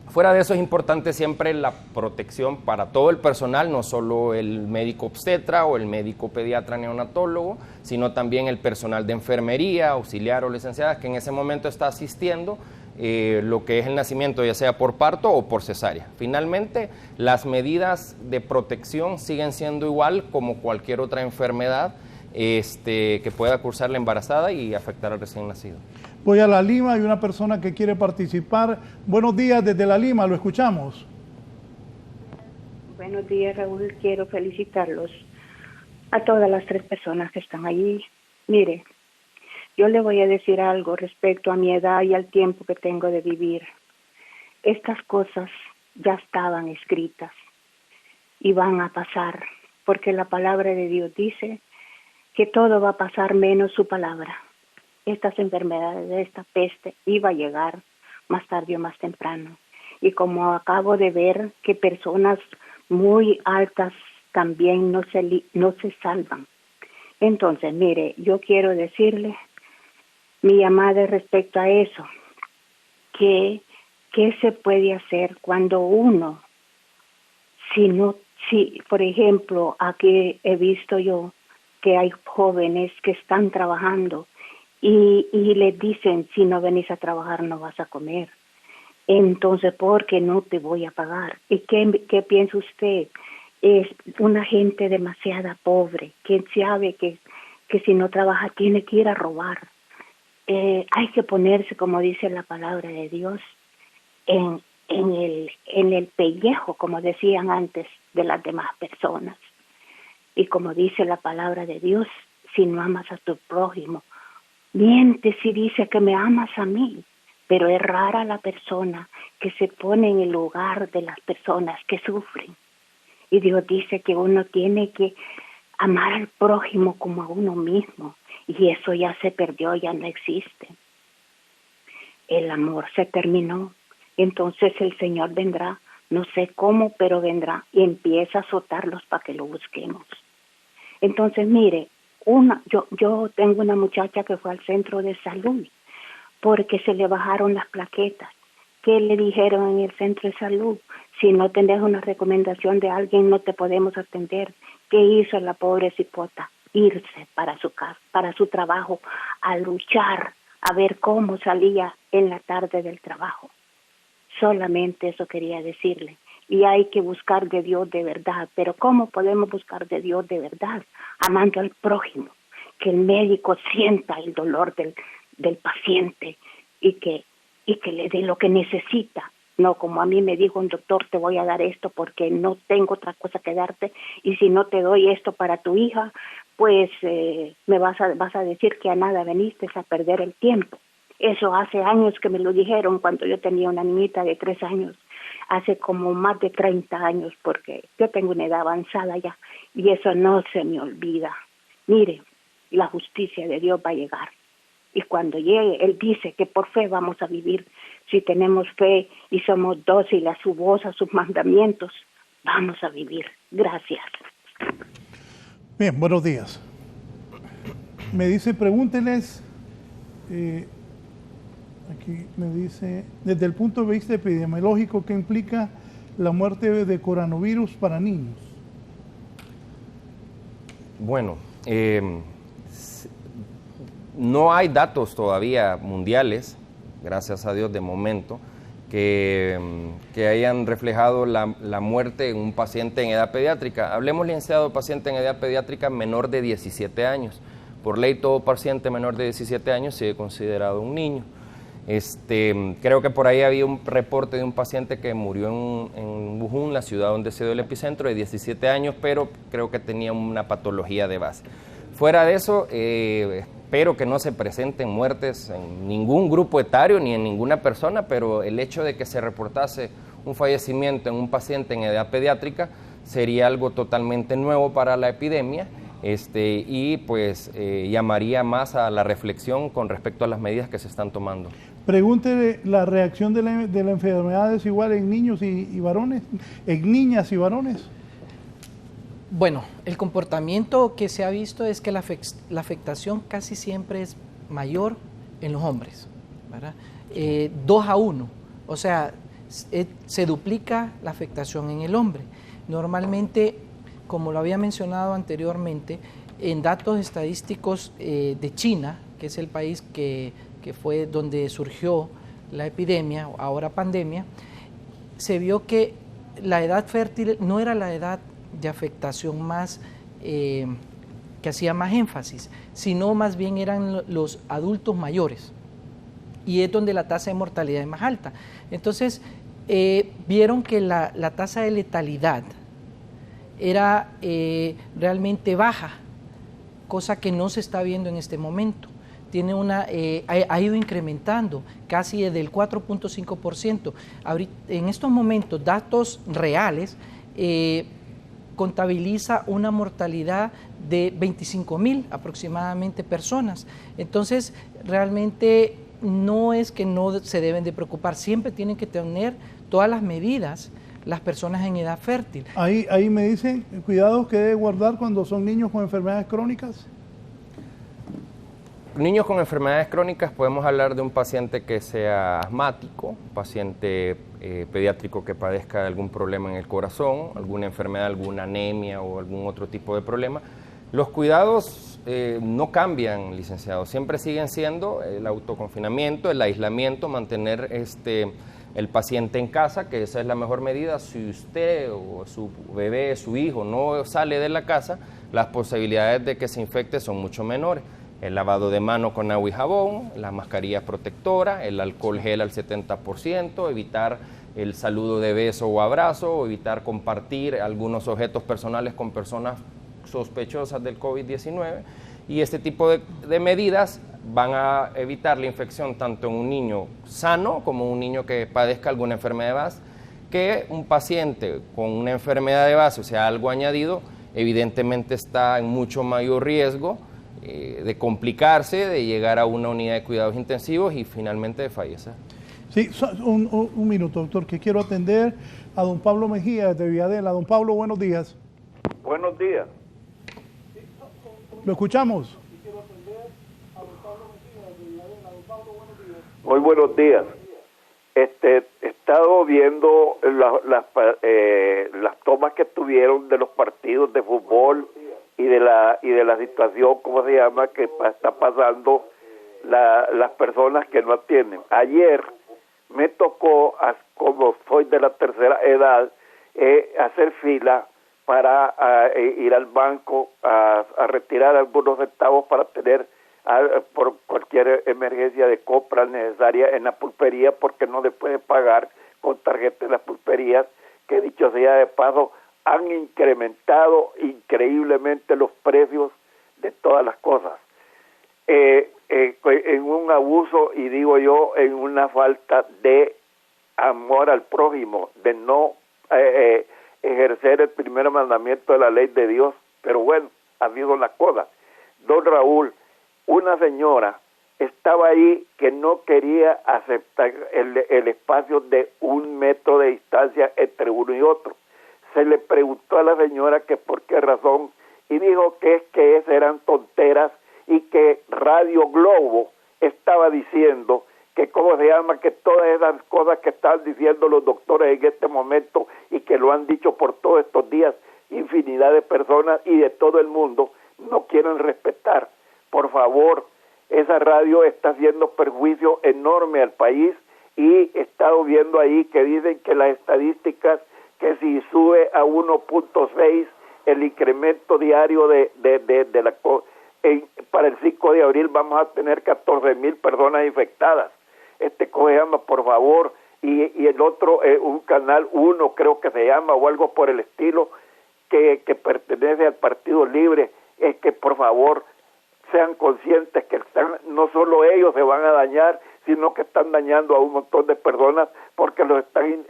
F: Fuera de eso es importante siempre la protección para todo el personal, no solo el médico obstetra o el médico pediatra neonatólogo, sino también el personal de enfermería, auxiliar o licenciadas que en ese momento está asistiendo lo que es el nacimiento, ya sea por parto o por cesárea. Finalmente, las medidas de protección siguen siendo igual como cualquier otra enfermedad que pueda cursar la embarazada y afectar al recién nacido.
D: Voy a La Lima, hay una persona que quiere participar. Buenos días desde La Lima, lo escuchamos.
L: Buenos días, Raúl. Quiero felicitarlos a todas las 3 personas que están allí. Mire, yo le voy a decir algo respecto a mi edad y al tiempo que tengo de vivir. Estas cosas ya estaban escritas y van a pasar, porque la palabra de Dios dice que todo va a pasar menos su palabra. Estas enfermedades, esta peste iba a llegar más tarde o más temprano. Y como acabo de ver que personas muy altas también no se salvan. Entonces, mire, yo quiero decirle mi llamada respecto a eso, que ¿qué se puede hacer cuando uno, si por ejemplo, aquí he visto yo que hay jóvenes que están trabajando y les dicen, si no venís a trabajar no vas a comer, entonces ¿por qué no te voy a pagar? ¿Y qué piensa usted? Es una gente demasiado pobre, que sabe que si no trabaja tiene que ir a robar. Hay que ponerse, como dice la palabra de Dios, en el pellejo, como decían antes, de las demás personas. Y como dice la palabra de Dios, si no amas a tu prójimo, miente si dice que me amas a mí, pero es rara la persona que se pone en el lugar de las personas que sufren. Y Dios dice que uno tiene que amar al prójimo como a uno mismo, y eso ya se perdió, ya no existe. El amor se terminó, entonces el Señor vendrá, no sé cómo, pero vendrá y empieza a azotarlos para que lo busquemos. Entonces, mire, yo tengo una muchacha que fue al centro de salud porque se le bajaron las plaquetas. ¿Qué le dijeron en el centro de salud? Si no tenés una recomendación de alguien, no te podemos atender. ¿Qué hizo la pobre cipota? Irse para su casa, para su trabajo, a luchar, a ver cómo salía en la tarde del trabajo. Solamente eso quería decirle. Y hay que buscar de Dios de verdad. Pero ¿cómo podemos buscar de Dios de verdad? Amando al prójimo. Que el médico sienta el dolor del paciente y que le dé lo que necesita. No, como a mí me dijo un doctor, te voy a dar esto porque no tengo otra cosa que darte, y si no te doy esto para tu hija, pues me vas a decir que a nada veniste, a perder el tiempo. Eso hace años que me lo dijeron cuando yo tenía una niñita de 3 años, hace como más de 30 años, porque yo tengo una edad avanzada ya, y eso no se me olvida. Mire, la justicia de Dios va a llegar. Y cuando llegue, Él dice que por fe vamos a vivir. Si tenemos fe y somos dóciles a su voz, a sus mandamientos, vamos a vivir. Gracias.
D: Bien, buenos días. Me dice, pregúntenles, aquí me dice, desde el punto de vista epidemiológico, ¿qué implica la muerte de coronavirus para niños?
F: Bueno, no hay datos todavía mundiales, gracias a Dios de momento, que hayan reflejado la muerte en un paciente en edad pediátrica. Hablemos, licenciado, de paciente en edad pediátrica menor de 17 años. Por ley, todo paciente menor de 17 años sigue considerado un niño. Creo que por ahí había un reporte de un paciente que murió en Wuhan, la ciudad donde se dio el epicentro, de 17 años, pero creo que tenía una patología de base. Fuera de eso, espero que no se presenten muertes en ningún grupo etario ni en ninguna persona, pero el hecho de que se reportase un fallecimiento en un paciente en edad pediátrica sería algo totalmente nuevo para la epidemia, y pues llamaría más a la reflexión con respecto a las medidas que se están tomando.
D: Pregúntele, ¿la reacción de la enfermedad es igual en niños y varones? ¿En niñas y varones?
E: Bueno, el comportamiento que se ha visto es que la afectación casi siempre es mayor en los hombres, ¿verdad? 2-1, o sea, se duplica la afectación en el hombre. Normalmente, como lo había mencionado anteriormente, en datos estadísticos de China, que es el país que fue donde surgió la epidemia, ahora pandemia, se vio que la edad fértil no era la edad de afectación más que hacía más énfasis, sino más bien eran los adultos mayores, y es donde la tasa de mortalidad es más alta. Entonces vieron que la tasa de letalidad era realmente baja, cosa que no se está viendo en este momento. Tiene ha ido incrementando casi del 4.5%. En estos momentos, datos reales, contabiliza una mortalidad de 25.000 aproximadamente personas. Entonces, realmente no es que no se deben de preocupar, siempre tienen que tener todas las medidas las personas en edad fértil.
D: Ahí me dicen, cuidados que debe guardar cuando son niños con enfermedades crónicas.
F: Niños con enfermedades crónicas, podemos hablar de un paciente que sea asmático, un paciente pediátrico que padezca de algún problema en el corazón, alguna enfermedad, alguna anemia o algún otro tipo de problema. Los cuidados no cambian, licenciado, siempre siguen siendo el autoconfinamiento, el aislamiento, mantener el paciente en casa, que esa es la mejor medida. Si usted o su bebé, su hijo no sale de la casa, las posibilidades de que se infecte son mucho menores. El lavado de manos con agua y jabón, la mascarilla protectora, el alcohol gel al 70%, evitar el saludo de beso o abrazo, evitar compartir algunos objetos personales con personas sospechosas del COVID-19, y este tipo de medidas van a evitar la infección tanto en un niño sano como un niño que padezca alguna enfermedad de base, que un paciente con una enfermedad de base, o sea, algo añadido, evidentemente está en mucho mayor riesgo de complicarse, de llegar a una unidad de cuidados intensivos y finalmente de fallecer.
D: Sí, un minuto, doctor, que quiero atender a don Pablo Mejía de Villadela. Don Pablo, buenos días.
M: Buenos días.
D: ¿Lo escuchamos?
M: Muy buenos días. He estado viendo las tomas que tuvieron de los partidos de fútbol y de la situación, ¿cómo se llama?, que está pasando las personas que no atienden. Ayer me tocó, como soy de la tercera edad, hacer fila para ir al banco a retirar algunos centavos para tener por cualquier emergencia de compra necesaria en la pulpería, porque no le puede pagar con tarjeta en las pulperías, que dicho sea de paso, han incrementado increíblemente los precios de todas las cosas. En un abuso, y digo yo, en una falta de amor al prójimo, de no ejercer el primer mandamiento de la ley de Dios. Pero bueno, ha habido la cosa. Don Raúl, una señora estaba ahí que no quería aceptar el espacio de 1 metro de distancia entre uno y otro. Se le preguntó a la señora que por qué razón, y dijo que esas eran tonteras, y que Radio Globo estaba diciendo que, ¿cómo se llama?, que todas esas cosas que están diciendo los doctores en este momento, y que lo han dicho por todos estos días infinidad de personas y de todo el mundo, no quieren respetar. Por favor, esa radio está haciendo perjuicio enorme al país, y he estado viendo ahí que dicen que las estadísticas, que si sube a 1.6 el incremento diario para el 5 de abril vamos a tener 14,000 personas infectadas. ¿Cómo se llama? Por favor. Y el otro, un canal 1 creo que se llama, o algo por el estilo, que pertenece al Partido Libre, es que por favor sean conscientes que no solo ellos se van a dañar, sino que están dañando a un montón de personas, porque los están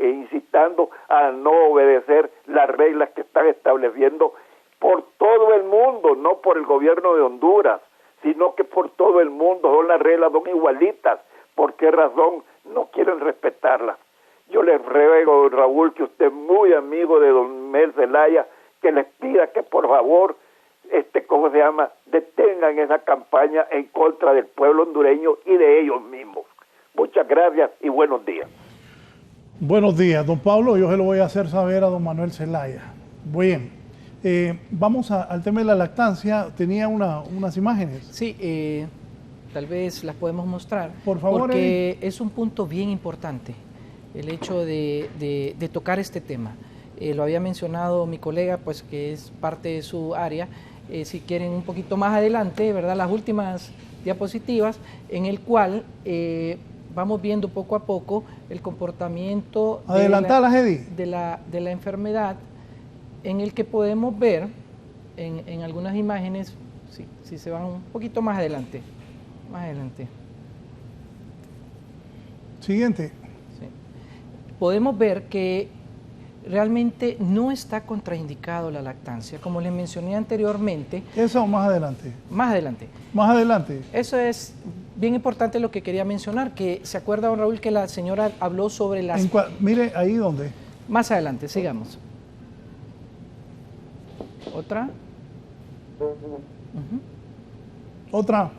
M: incitando a no obedecer las reglas que están estableciendo por todo el mundo, no por el gobierno de Honduras, sino que por todo el mundo. Las reglas son igualitas. ¿Por qué razón no quieren respetarlas? Yo les ruego, don Raúl, que usted es muy amigo de don Mel Zelaya, que les pida que por favor, ¿cómo se llama?, detengan esa campaña en contra del pueblo hondureño y de ellos mismos. Muchas gracias y buenos días.
D: Buenos días, don Pablo. Yo se lo voy a hacer saber a don Manuel Zelaya. Bien, vamos al tema de la lactancia. Tenía unas imágenes.
E: Sí, tal vez las podemos mostrar.
D: Por favor,
E: porque es un punto bien importante el hecho de tocar este tema. Lo había mencionado mi colega, pues que es parte de su área. Si quieren un poquito más adelante, ¿verdad?, las últimas diapositivas, en el cual vamos viendo poco a poco el comportamiento de la enfermedad, en el que podemos ver en algunas imágenes, si se van un poquito más adelante.
D: Siguiente.
E: Sí. Podemos ver que realmente no está contraindicado la lactancia. Como les mencioné anteriormente.
D: ¿Eso o más adelante?
E: Más adelante.
D: Más adelante.
E: Eso es bien importante lo que quería mencionar, que se acuerda, don Raúl, que la señora habló sobre las...
D: Mire, ahí donde.
E: Más adelante, sigamos. ¿Otra?
D: ¿Otra?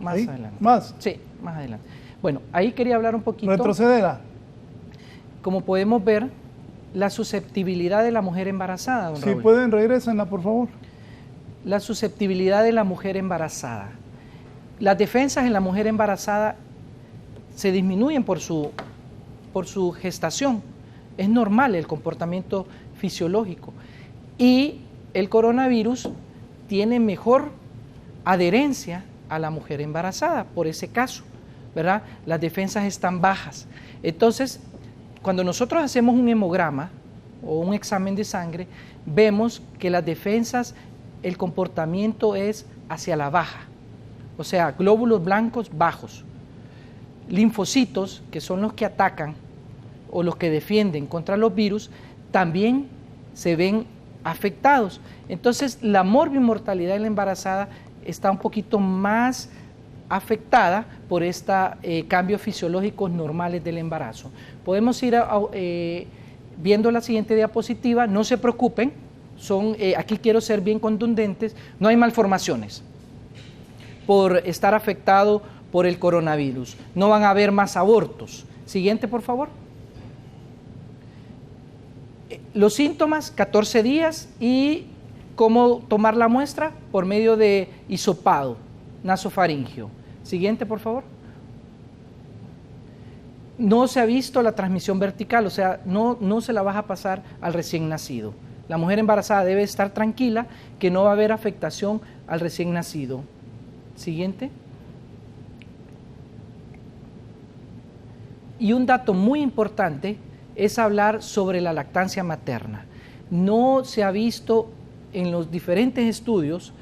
E: Más
D: ¿Ahí?
E: adelante.
D: ¿Más?
E: Sí, más adelante. Bueno, ahí quería hablar un poquito...
D: ¿Retrocederá?
E: Como podemos ver, la susceptibilidad de la mujer embarazada, don Raúl.
D: Si pueden, regrésenla, por favor.
E: La susceptibilidad de la mujer embarazada. Las defensas en la mujer embarazada se disminuyen por su gestación. Es normal el comportamiento fisiológico. Y el coronavirus tiene mejor adherencia a la mujer embarazada por ese caso, ¿verdad? Las defensas están bajas. Entonces, cuando nosotros hacemos un hemograma o un examen de sangre, vemos que las defensas, el comportamiento es hacia la baja, o sea, glóbulos blancos bajos. Linfocitos, que son los que atacan o los que defienden contra los virus, también se ven afectados. Entonces, la morbimortalidad en la embarazada está un poquito más afectada por estos cambios fisiológicos normales del embarazo. Podemos ir viendo la siguiente diapositiva. No se preocupen, aquí quiero ser bien contundentes, no hay malformaciones por estar afectado por el coronavirus, no van a haber más abortos. Siguiente, por favor. Los síntomas, 14 días, y cómo tomar la muestra por medio de hisopado nasofaringio. Siguiente, por favor. No se ha visto la transmisión vertical, o sea, no se la vas a pasar al recién nacido. La mujer embarazada debe estar tranquila que no va a haber afectación al recién nacido. Siguiente. Y un dato muy importante es hablar sobre la lactancia materna. No se ha visto en los diferentes estudios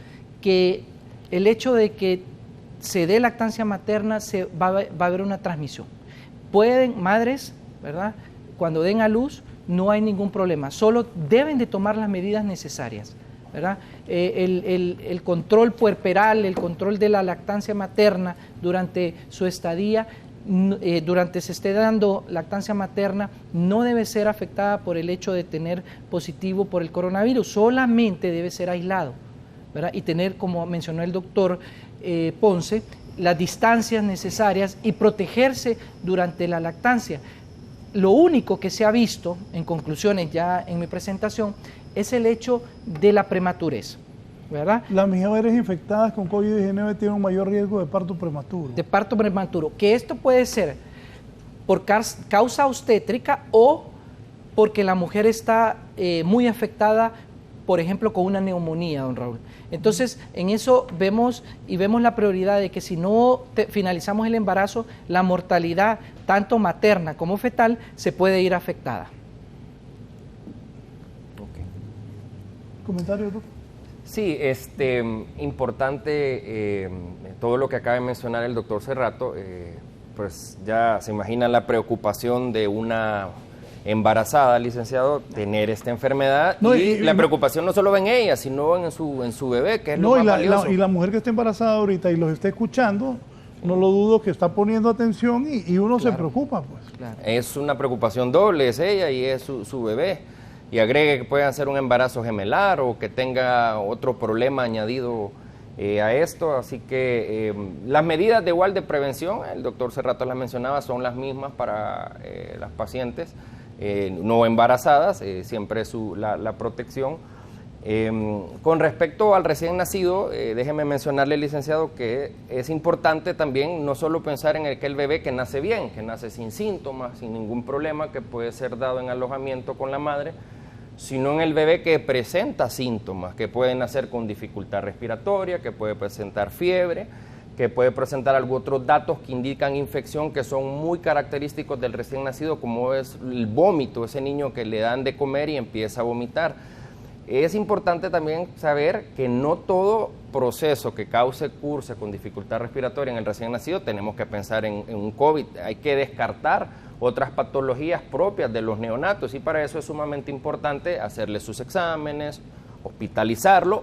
E: que el hecho de que se dé lactancia materna va a haber una transmisión. Pueden, madres, ¿verdad?, cuando den a luz, no hay ningún problema, solo deben de tomar las medidas necesarias, ¿verdad? El control puerperal, el control de la lactancia materna durante su estadía, durante se esté dando lactancia materna, no debe ser afectada por el hecho de tener positivo por el coronavirus, solamente debe ser aislado, ¿verdad? Y tener, como mencionó el doctor Ponce, las distancias necesarias y protegerse durante la lactancia. Lo único que se ha visto, en conclusiones ya en mi presentación, es el hecho de la prematurez, ¿verdad?
D: Las mujeres infectadas con COVID-19 tienen un mayor riesgo de parto prematuro.
E: De parto prematuro, que esto puede ser por causa obstétrica o porque la mujer está muy afectada, por ejemplo, con una neumonía, don Raúl. Entonces, en eso vemos la prioridad de que si no finalizamos el embarazo, la mortalidad, tanto materna como fetal, se puede ir afectada.
F: Okay.
D: ¿Comentario, doctor?
F: Sí, importante todo lo que acaba de mencionar el doctor Cerrato, pues ya se imagina la preocupación de una embarazada, licenciado, tener esta enfermedad, y la preocupación no solo en ella, sino en su bebé, que es lo más valioso.
D: Y la mujer que está embarazada ahorita y los está escuchando, no lo dudo que está poniendo atención y uno se preocupa, pues.
F: Claro. Es una preocupación doble, es ella y es su bebé. Y agregue que puedan ser un embarazo gemelar o que tenga otro problema añadido a esto, así que las medidas de igual de prevención, el doctor Cerrato las mencionaba, son las mismas para las pacientes no embarazadas, siempre la protección. Con respecto al recién nacido, déjeme mencionarle, licenciado, que es importante también no solo pensar en aquel bebé que nace bien, que nace sin síntomas, sin ningún problema, que puede ser dado en alojamiento con la madre, sino en el bebé que presenta síntomas, que puede nacer con dificultad respiratoria, que puede presentar fiebre, que puede presentar algunos otros datos que indican infección, que son muy característicos del recién nacido, como es el vómito, ese niño que le dan de comer y empieza a vomitar. Es importante también saber que no todo proceso que curse con dificultad respiratoria en el recién nacido tenemos que pensar en un COVID. Hay que descartar otras patologías propias de los neonatos, y para eso es sumamente importante hacerle sus exámenes, hospitalizarlo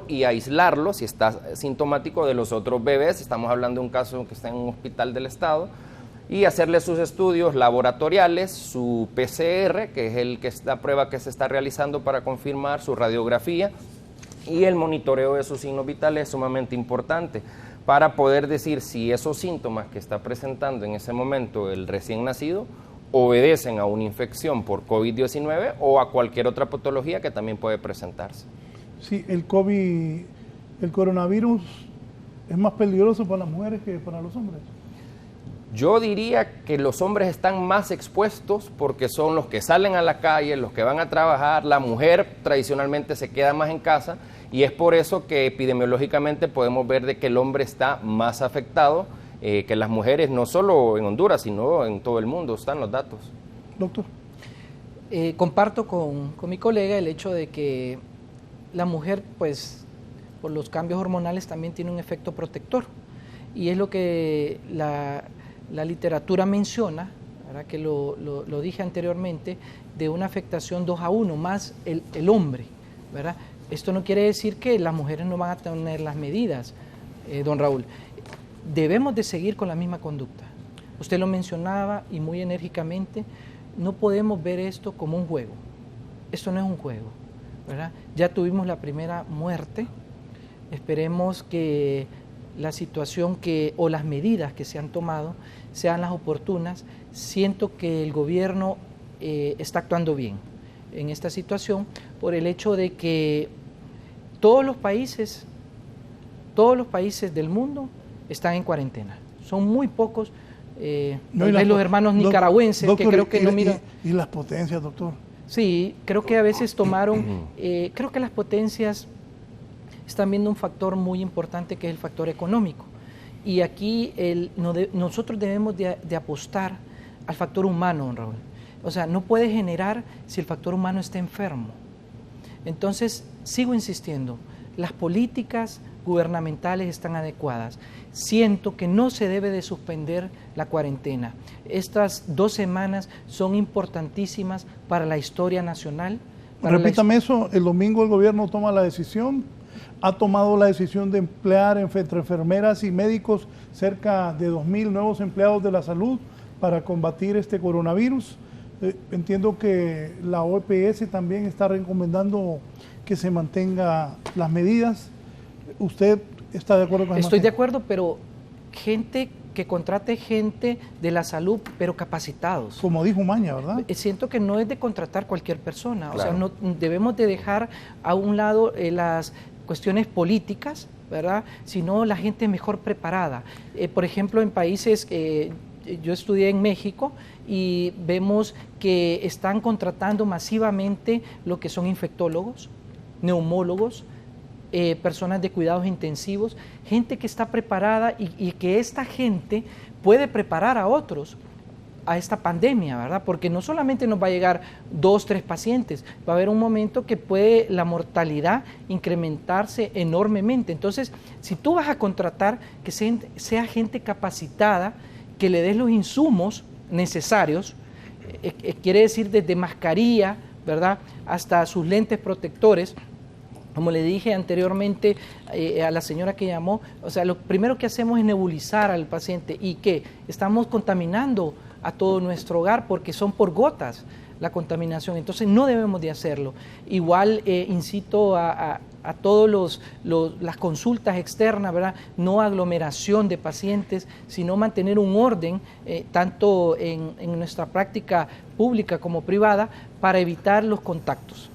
F: y aislarlo si está sintomático de los otros bebés. Estamos hablando de un caso que está en un hospital del estado, y hacerle sus estudios laboratoriales, su PCR, que es la prueba que se está realizando para confirmar su radiografía, y el monitoreo de sus signos vitales es sumamente importante para poder decir si esos síntomas que está presentando en ese momento el recién nacido obedecen a una infección por COVID-19 o a cualquier otra patología que también puede presentarse.
D: Sí, el coronavirus es más peligroso para las mujeres que para los hombres.
F: Yo diría que los hombres están más expuestos porque son los que salen a la calle, los que van a trabajar. La mujer tradicionalmente se queda más en casa, y es por eso que epidemiológicamente podemos ver de que el hombre está más afectado que las mujeres, no solo en Honduras, sino en todo el mundo. Están los datos.
D: Doctor.
E: Comparto con mi colega el hecho de que la mujer, pues, por los cambios hormonales también tiene un efecto protector, y es lo que la literatura menciona, ¿verdad? Que lo dije anteriormente, de una afectación 2-1 más el hombre, ¿verdad? Esto no quiere decir que las mujeres no van a tener las medidas, don Raúl. Debemos de seguir con la misma conducta. Usted lo mencionaba y muy enérgicamente, no podemos ver esto como un juego. Esto no es un juego, ¿verdad? Ya tuvimos la primera muerte, esperemos que la situación o las medidas que se han tomado sean las oportunas. Siento que el gobierno está actuando bien en esta situación por el hecho de que todos los países del mundo están en cuarentena. Son muy pocos los hermanos nicaragüenses, doctor, que creo que no miran.
D: ¿Y las potencias, doctor?
E: Sí, creo que a veces tomaron, creo que las potencias están viendo un factor muy importante, que es el factor económico. Y aquí nosotros debemos de apostar al factor humano, don Raúl. O sea, no puede generar si el factor humano está enfermo. Entonces, sigo insistiendo, las políticas gubernamentales están adecuadas. Siento que no se debe de suspender la cuarentena. Estas 2 semanas son importantísimas para la historia nacional.
D: Repítame eso, el domingo el gobierno toma la decisión, ha tomado la decisión de emplear entre enfermeras y médicos cerca de 2.000 nuevos empleados de la salud para combatir este coronavirus. Entiendo que la OPS también está recomendando que se mantengan las medidas. ¿Usted está de acuerdo con eso?
E: Estoy de acuerdo, pero que contrate gente de la salud, pero capacitados.
D: Como dijo Umaña, ¿verdad?
E: Siento que no es de contratar cualquier persona.
F: Claro.
E: O sea, no debemos de dejar a un lado las cuestiones políticas, ¿verdad? Sino la gente mejor preparada. Por ejemplo, en países, yo estudié en México y vemos que están contratando masivamente lo que son infectólogos, neumólogos, personas de cuidados intensivos, gente que está preparada y que esta gente puede preparar a otros a esta pandemia, ¿verdad? Porque no solamente nos va a llegar 2, 3 pacientes, va a haber un momento que puede la mortalidad incrementarse enormemente. Entonces, si tú vas a contratar, que sea gente capacitada, que le des los insumos necesarios, quiere decir desde mascarilla, ¿verdad?, hasta sus lentes protectores. Como le dije anteriormente a la señora que llamó, o sea, lo primero que hacemos es nebulizar al paciente y que estamos contaminando a todo nuestro hogar porque son por gotas la contaminación, entonces no debemos de hacerlo. Igual incito a todas las consultas externas, ¿verdad? No aglomeración de pacientes, sino mantener un orden tanto en nuestra práctica pública como privada para evitar los contactos.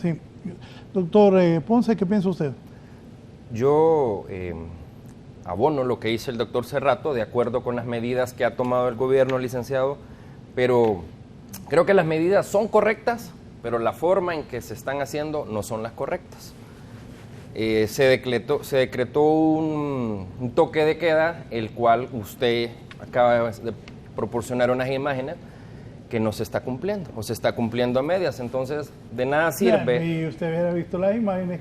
D: Sí. Doctor Ponce, ¿qué piensa usted?
F: Yo abono lo que dice el doctor Cerrato, de acuerdo con las medidas que ha tomado el gobierno, licenciado, pero creo que las medidas son correctas, pero la forma en que se están haciendo no son las correctas. Se decretó un toque de queda, el cual usted acaba de proporcionar unas imágenes que no se está cumpliendo, o se está cumpliendo a medias, entonces de nada sirve.
D: Y usted hubiera visto las imágenes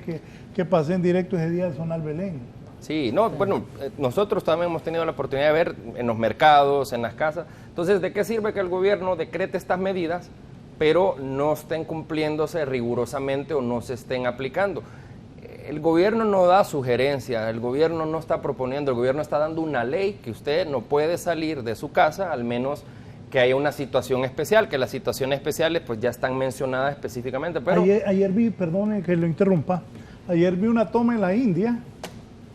D: que pasé en directo ese día de Zonal Belén.
F: Sí, no, bueno, nosotros también hemos tenido la oportunidad de ver en los mercados, en las casas. Entonces, ¿de qué sirve que el gobierno decrete estas medidas, pero no estén cumpliéndose rigurosamente o no se estén aplicando? El gobierno no da sugerencias, el gobierno no está proponiendo, el gobierno está dando una ley que usted no puede salir de su casa, al menos que haya una situación especial, que las situaciones especiales pues ya están mencionadas específicamente. Pero
D: ayer vi, perdone que lo interrumpa, ayer vi una toma en la India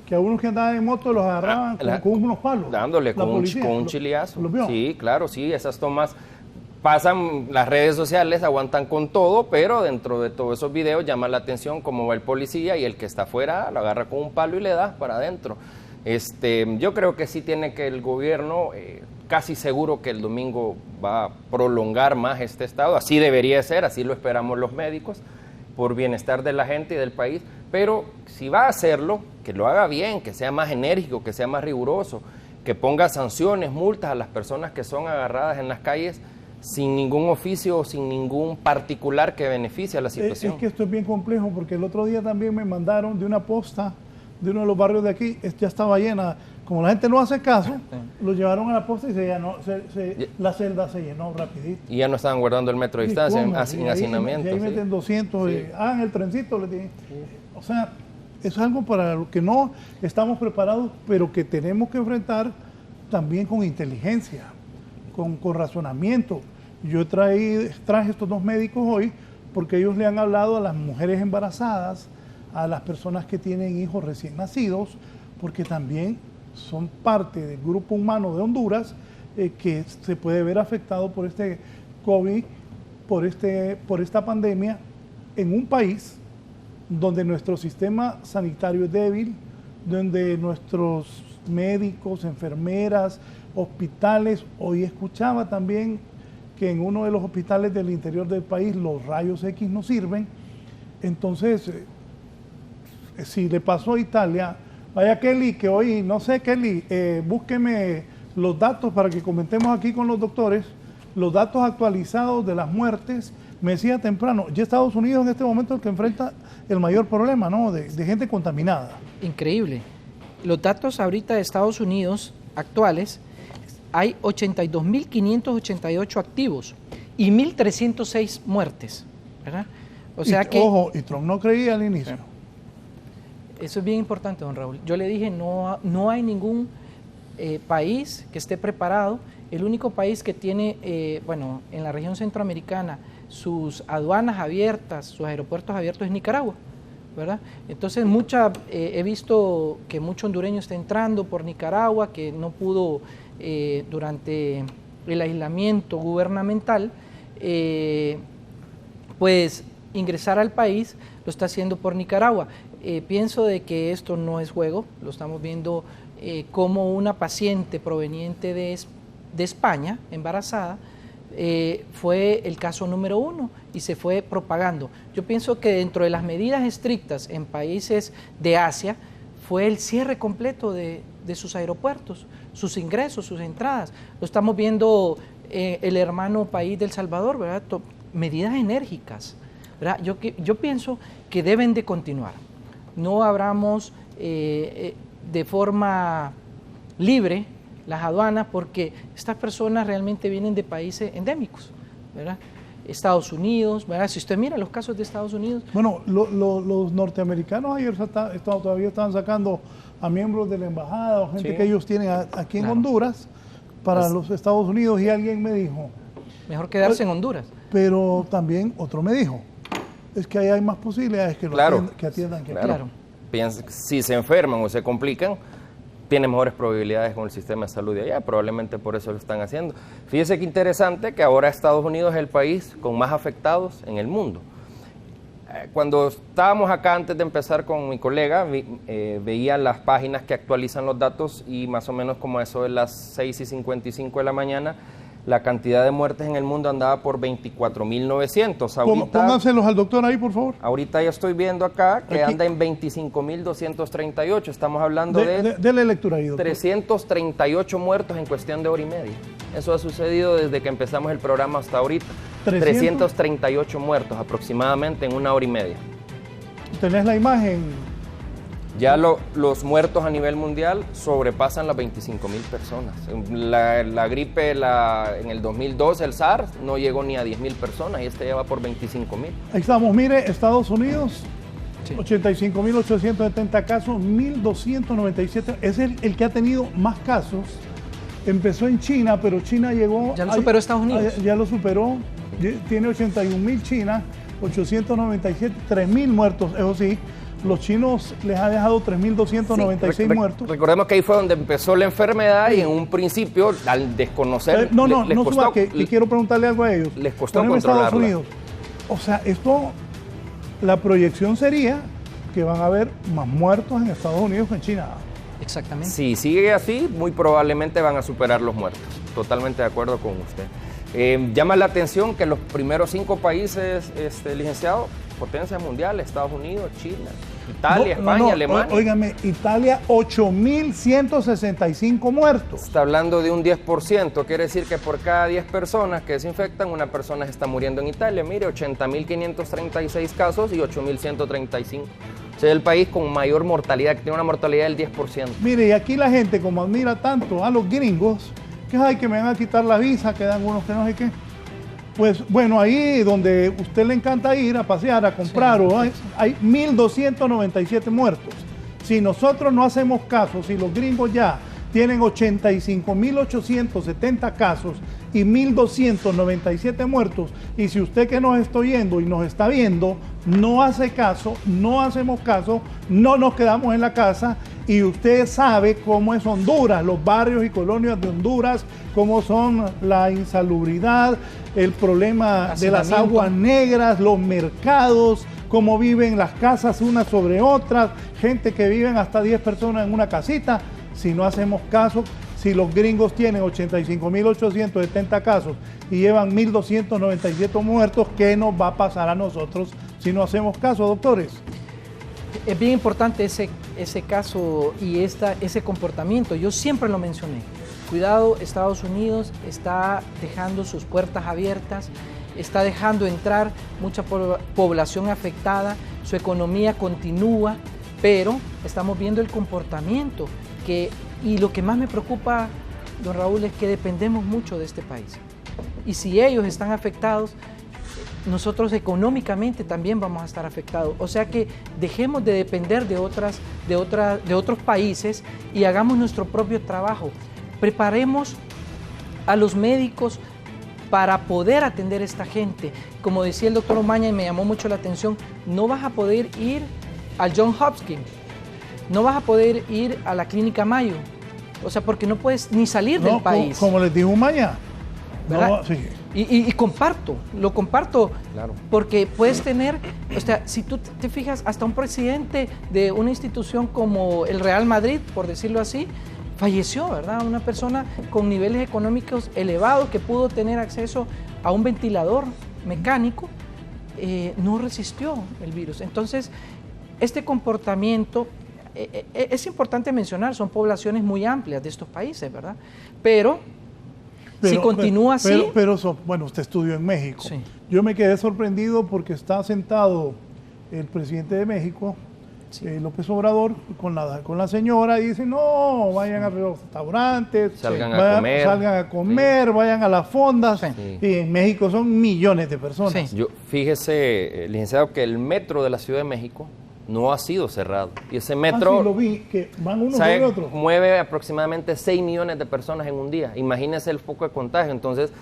D: que a unos que andaban en moto los agarraban con unos palos.
F: Dándole con un chiliazo. ¿Lo vio? Sí, claro, sí, esas tomas pasan, las redes sociales aguantan con todo, pero dentro de todos esos videos llama la atención cómo va el policía y el que está afuera lo agarra con un palo y le da para adentro. Yo creo que sí tiene que el gobierno, casi seguro que el domingo va a prolongar más este estado, así debería ser, así lo esperamos los médicos, por bienestar de la gente y del país, pero si va a hacerlo, que lo haga bien, que sea más enérgico, que sea más riguroso, que ponga sanciones, multas a las personas que son agarradas en las calles sin ningún oficio o sin ningún particular que beneficie a la situación.
D: Es que esto es bien complejo, porque el otro día también me mandaron de una posta de uno de los barrios de aquí, ya estaba llena. Como la gente no hace caso, lo llevaron a la posta y se llenó, la celda se llenó rapidito.
F: Y ya no estaban guardando el metro de distancia en hacinamiento.
D: Y ahí meten 200, en el trencito le tienen. O sea, es algo para lo que no estamos preparados, pero que tenemos que enfrentar también con inteligencia, con razonamiento. Yo traje estos dos médicos hoy porque ellos le han hablado a las mujeres embarazadas, a las personas que tienen hijos recién nacidos, porque también son parte del grupo humano de Honduras que se puede ver afectado por este COVID, por esta pandemia, en un país donde nuestro sistema sanitario es débil, donde nuestros médicos, enfermeras, hospitales, hoy escuchaba también que en uno de los hospitales del interior del país los rayos X no sirven. Entonces, si le pasó a Italia, vaya Kelly, que hoy, no sé Kelly, búsqueme los datos para que comentemos aquí con los doctores, los datos actualizados de las muertes. Me decía temprano, ya Estados Unidos en este momento es el que enfrenta el mayor problema, ¿no?, de gente contaminada.
E: Increíble. Los datos ahorita de Estados Unidos actuales, hay 82.588 activos y 1.306 muertes, ¿verdad? O sea que...
D: Ojo, y Trump no creía al inicio.
E: Eso es bien importante, don Raúl. Yo le dije, no hay ningún país que esté preparado. El único país que tiene, en la región centroamericana, sus aduanas abiertas, sus aeropuertos abiertos es Nicaragua, ¿verdad? Entonces he visto que mucho hondureño está entrando por Nicaragua, que no pudo durante el aislamiento gubernamental, pues ingresar al país, lo está haciendo por Nicaragua. Pienso de que esto no es juego, lo estamos viendo como una paciente proveniente de España, embarazada, fue el caso número 1 y se fue propagando. Yo pienso que dentro de las medidas estrictas en países de Asia fue el cierre completo de sus aeropuertos, sus ingresos, sus entradas. Lo estamos viendo el hermano país del Salvador, ¿verdad? Medidas enérgicas, ¿verdad? Yo pienso que deben de continuar. No abramos de forma libre las aduanas, porque estas personas realmente vienen de países endémicos, ¿verdad? Estados Unidos, ¿verdad? Si usted mira los casos de Estados Unidos...
D: Bueno, los norteamericanos ayer todavía estaban sacando a miembros de la embajada o gente que ellos tienen aquí en Honduras para los Estados Unidos, y alguien me dijo...
E: Mejor quedarse en Honduras.
D: Pero también otro me dijo, es que ahí hay más posibilidades que atiendan que
F: claro. Si se enferman o se complican, tiene mejores probabilidades con el sistema de salud de allá, probablemente por eso lo están haciendo. Fíjese qué interesante que ahora Estados Unidos es el país con más afectados en el mundo. Cuando estábamos acá antes de empezar con mi colega, veía las páginas que actualizan los datos y más o menos como eso de las 6:55 de la mañana, la cantidad de muertes en el mundo andaba por 24.900.
D: Pónganselos al doctor ahí, por favor.
F: Ahorita ya estoy viendo acá que anda en 25.238. Estamos hablando
D: Dele lectura ahí, doctor.
F: 338 muertos en cuestión de hora y media. Eso ha sucedido desde que empezamos el programa hasta ahorita. 338 muertos aproximadamente en una hora y media.
D: ¿Tenés la imagen?
F: Ya los muertos a nivel mundial sobrepasan las 25.000 personas. La gripe en el 2012, el SARS, no llegó ni a 10.000 personas y este ya va por 25.000.
D: Ahí estamos, mire, Estados Unidos, sí. 85.870 casos, 1.297. Es el que ha tenido más casos. Empezó en China, pero China llegó...
E: Ya lo superó Estados Unidos.
D: Ya lo superó. Tiene 81.000 China, 897, 3.000 muertos, eso sí. Los chinos les ha dejado 3.296 muertos.
F: Recordemos que ahí fue donde empezó la enfermedad y en un principio, al desconocer...
D: no suba, que quiero preguntarle algo a ellos.
F: Les costó controlarla.
D: Estados Unidos. O sea, la proyección sería que van a haber más muertos en Estados Unidos que en China.
E: Exactamente.
F: Si sigue así, muy probablemente van a superar los muertos. Totalmente de acuerdo con usted. Llama la atención que los primeros 5 países, licenciado, potencias mundiales, Estados Unidos, China, Italia, España, Alemania.
D: Óigame, Italia, 8.165 muertos.
F: Está hablando de un 10%, quiere decir que por cada 10 personas que se infectan, una persona se está muriendo en Italia. Mire, 80.536 casos y 8.135. Es el país con mayor mortalidad, que tiene una mortalidad del 10%.
D: Mire, y aquí la gente, como admira tanto a los gringos, que ay, que me van a quitar la visa, que dan unos que no sé qué. Pues bueno, ahí donde a usted le encanta ir a pasear, a comprar, sí, hay 1.297 muertos. Si nosotros no hacemos caso, si los gringos ya tienen 85.870 casos y 1.297 muertos, y si usted que nos está oyendo y nos está viendo no hace caso, no hacemos caso, no nos quedamos en la casa, y usted sabe cómo es Honduras, los barrios y colonias de Honduras, cómo son la insalubridad, el problema de las aguas negras, los mercados, cómo viven las casas unas sobre otras, gente que viven hasta 10 personas en una casita. Si no hacemos caso, si los gringos tienen 85.870 casos y llevan 1.297 muertos, ¿qué nos va a pasar a nosotros si no hacemos caso, doctores?
E: Es bien importante ese caso y ese comportamiento. Yo siempre lo mencioné. Cuidado, Estados Unidos está dejando sus puertas abiertas, está dejando entrar mucha población afectada, su economía continúa, pero estamos viendo el comportamiento y lo que más me preocupa, don Raúl, es que dependemos mucho de este país. Y si ellos están afectados, nosotros económicamente también vamos a estar afectados. O sea que dejemos de depender de otros países y hagamos nuestro propio trabajo. Preparemos a los médicos para poder atender a esta gente. Como decía el doctor Umaña, y me llamó mucho la atención, no vas a poder ir al Johns Hopkins, no vas a poder ir a la Clínica Mayo, o sea, porque no puedes ni salir del país.
D: Como les dijo Umaña. No, sí.
E: Y lo comparto, claro. Porque puedes tener, o sea, si tú te fijas, hasta un presidente de una institución como el Real Madrid, por decirlo así, falleció, ¿verdad? Una persona con niveles económicos elevados que pudo tener acceso a un ventilador mecánico, no resistió el virus. Entonces, este comportamiento, es importante mencionar, son poblaciones muy amplias de estos países, ¿verdad? Pero si continúa así...
D: Bueno, usted estudió en México.
E: Sí.
D: Yo me quedé sorprendido porque está sentado el presidente de México, sí, López Obrador, con la señora, y dice, no, vayan a los restaurantes,
F: salgan
D: a comer, sí, vayan a las fondas. Sí. Y en México son millones de personas.
F: Sí. Fíjese, licenciado, que el metro de la Ciudad de México no ha sido cerrado. Y ese metro,
D: sí, lo vi, que van uno sobre otro,
F: mueve aproximadamente 6 millones de personas en un día. Imagínense el foco de contagio. Entonces,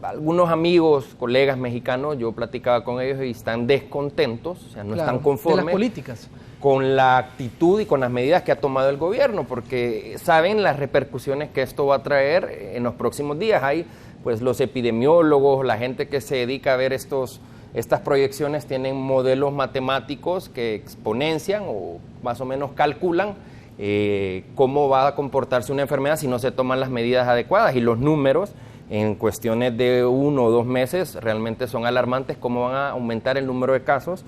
F: algunos amigos, colegas mexicanos, yo platicaba con ellos y están descontentos, o sea, no están conformes
E: de las políticas,
F: con la actitud y con las medidas que ha tomado el gobierno, porque saben las repercusiones que esto va a traer en los próximos días. Hay, pues, los epidemiólogos, la gente que se dedica a ver estas proyecciones, tienen modelos matemáticos que exponencian o más o menos calculan cómo va a comportarse una enfermedad si no se toman las medidas adecuadas, y los números en cuestiones de 1 o 2 meses realmente son alarmantes, cómo van a aumentar el número de casos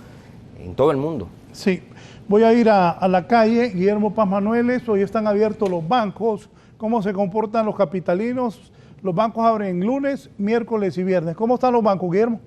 F: en todo el mundo.
D: Sí, voy a ir a la calle, Guillermo Paz Manueles, hoy están abiertos los bancos, ¿cómo se comportan los capitalinos? Los bancos abren lunes, miércoles y viernes. ¿Cómo están los bancos, Guillermo?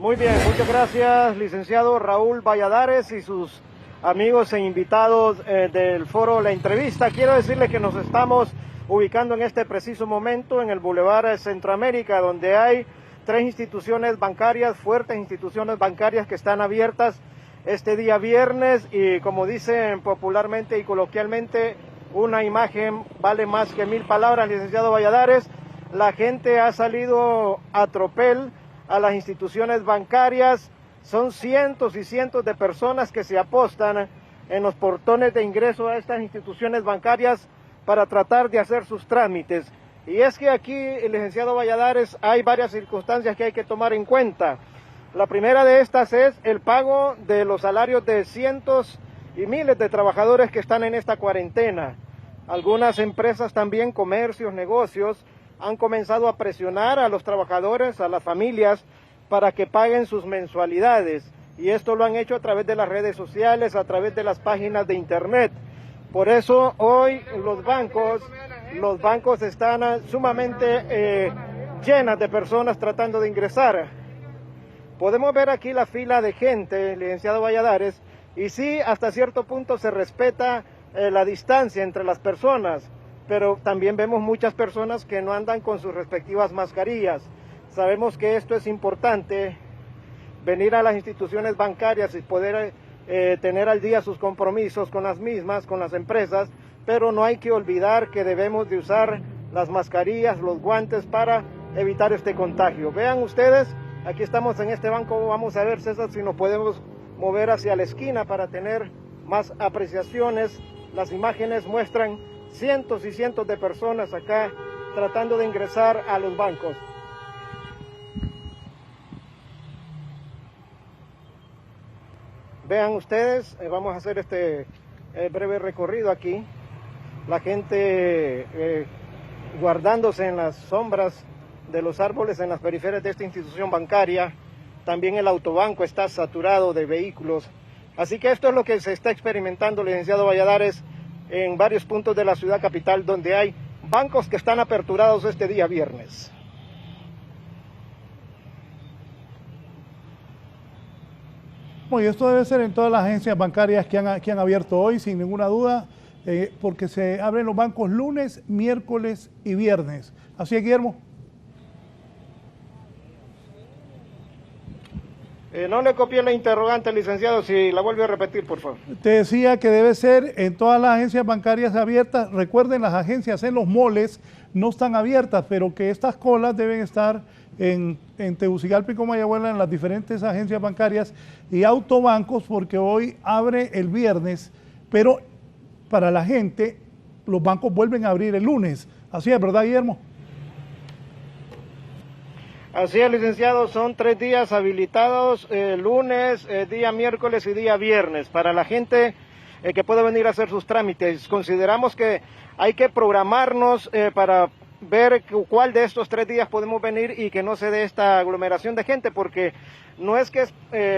N: Muy bien, muchas gracias, licenciado Raúl Valladares y sus amigos e invitados del foro La Entrevista. Quiero decirles que nos estamos ubicando en este preciso momento en el Boulevard Centroamérica, donde hay 3 instituciones bancarias, fuertes instituciones bancarias que están abiertas este día viernes, y como dicen popularmente y coloquialmente, una imagen vale más que 1000 palabras, licenciado Valladares. La gente ha salido a tropel a las instituciones bancarias. Son cientos y cientos de personas que se apostan en los portones de ingreso a estas instituciones bancarias para tratar de hacer sus trámites. Y es que aquí, el licenciado Valladares, hay varias circunstancias que hay que tomar en cuenta. La primera de estas es el pago de los salarios de cientos y miles de trabajadores que están en esta cuarentena. Algunas empresas también, comercios, negocios, han comenzado a presionar a los trabajadores, a las familias, para que paguen sus mensualidades. Y esto lo han hecho a través de las redes sociales, a través de las páginas de internet. Por eso hoy los bancos están sumamente llenas de personas tratando de ingresar. Podemos ver aquí la fila de gente, licenciado Valladares, y sí, hasta cierto punto se respeta la distancia entre las personas, pero también vemos muchas personas que no andan con sus respectivas mascarillas. Sabemos que esto es importante, venir a las instituciones bancarias y poder tener al día sus compromisos con las mismas, con las empresas, pero no hay que olvidar que debemos de usar las mascarillas, los guantes para evitar este contagio. Vean ustedes, aquí estamos en este banco, vamos a ver, César, si nos podemos mover hacia la esquina para tener más apreciaciones. Las imágenes muestran cientos y cientos de personas acá tratando de ingresar a los bancos. Vean ustedes, vamos a hacer este breve recorrido aquí. La gente guardándose en las sombras de los árboles en las periferias de esta institución bancaria. También el autobanco está saturado de vehículos. Así que esto es lo que se está experimentando, licenciado Valladares, en varios puntos de la ciudad capital, donde hay bancos que están aperturados este día viernes.
D: Bueno, y esto debe ser en todas las agencias bancarias que han abierto hoy, sin ninguna duda, porque se abren los bancos lunes, miércoles y viernes. ¿Así es, Guillermo?
N: No le copié la interrogante, licenciado, si la vuelve a repetir, por favor.
D: Te decía que debe ser en todas las agencias bancarias abiertas. Recuerden, las agencias en los moles no están abiertas, pero que estas colas deben estar en Tegucigalpa y Comayagüela, en las diferentes agencias bancarias y autobancos, porque hoy abre el viernes, pero para la gente los bancos vuelven a abrir el lunes. Así es, ¿verdad, Guillermo?
N: Así es, licenciado, son 3 días habilitados, lunes, día miércoles y día viernes, para la gente que puede venir a hacer sus trámites. Consideramos que hay que programarnos para ver cuál de estos 3 días podemos venir y que no se dé esta aglomeración de gente, porque no es que es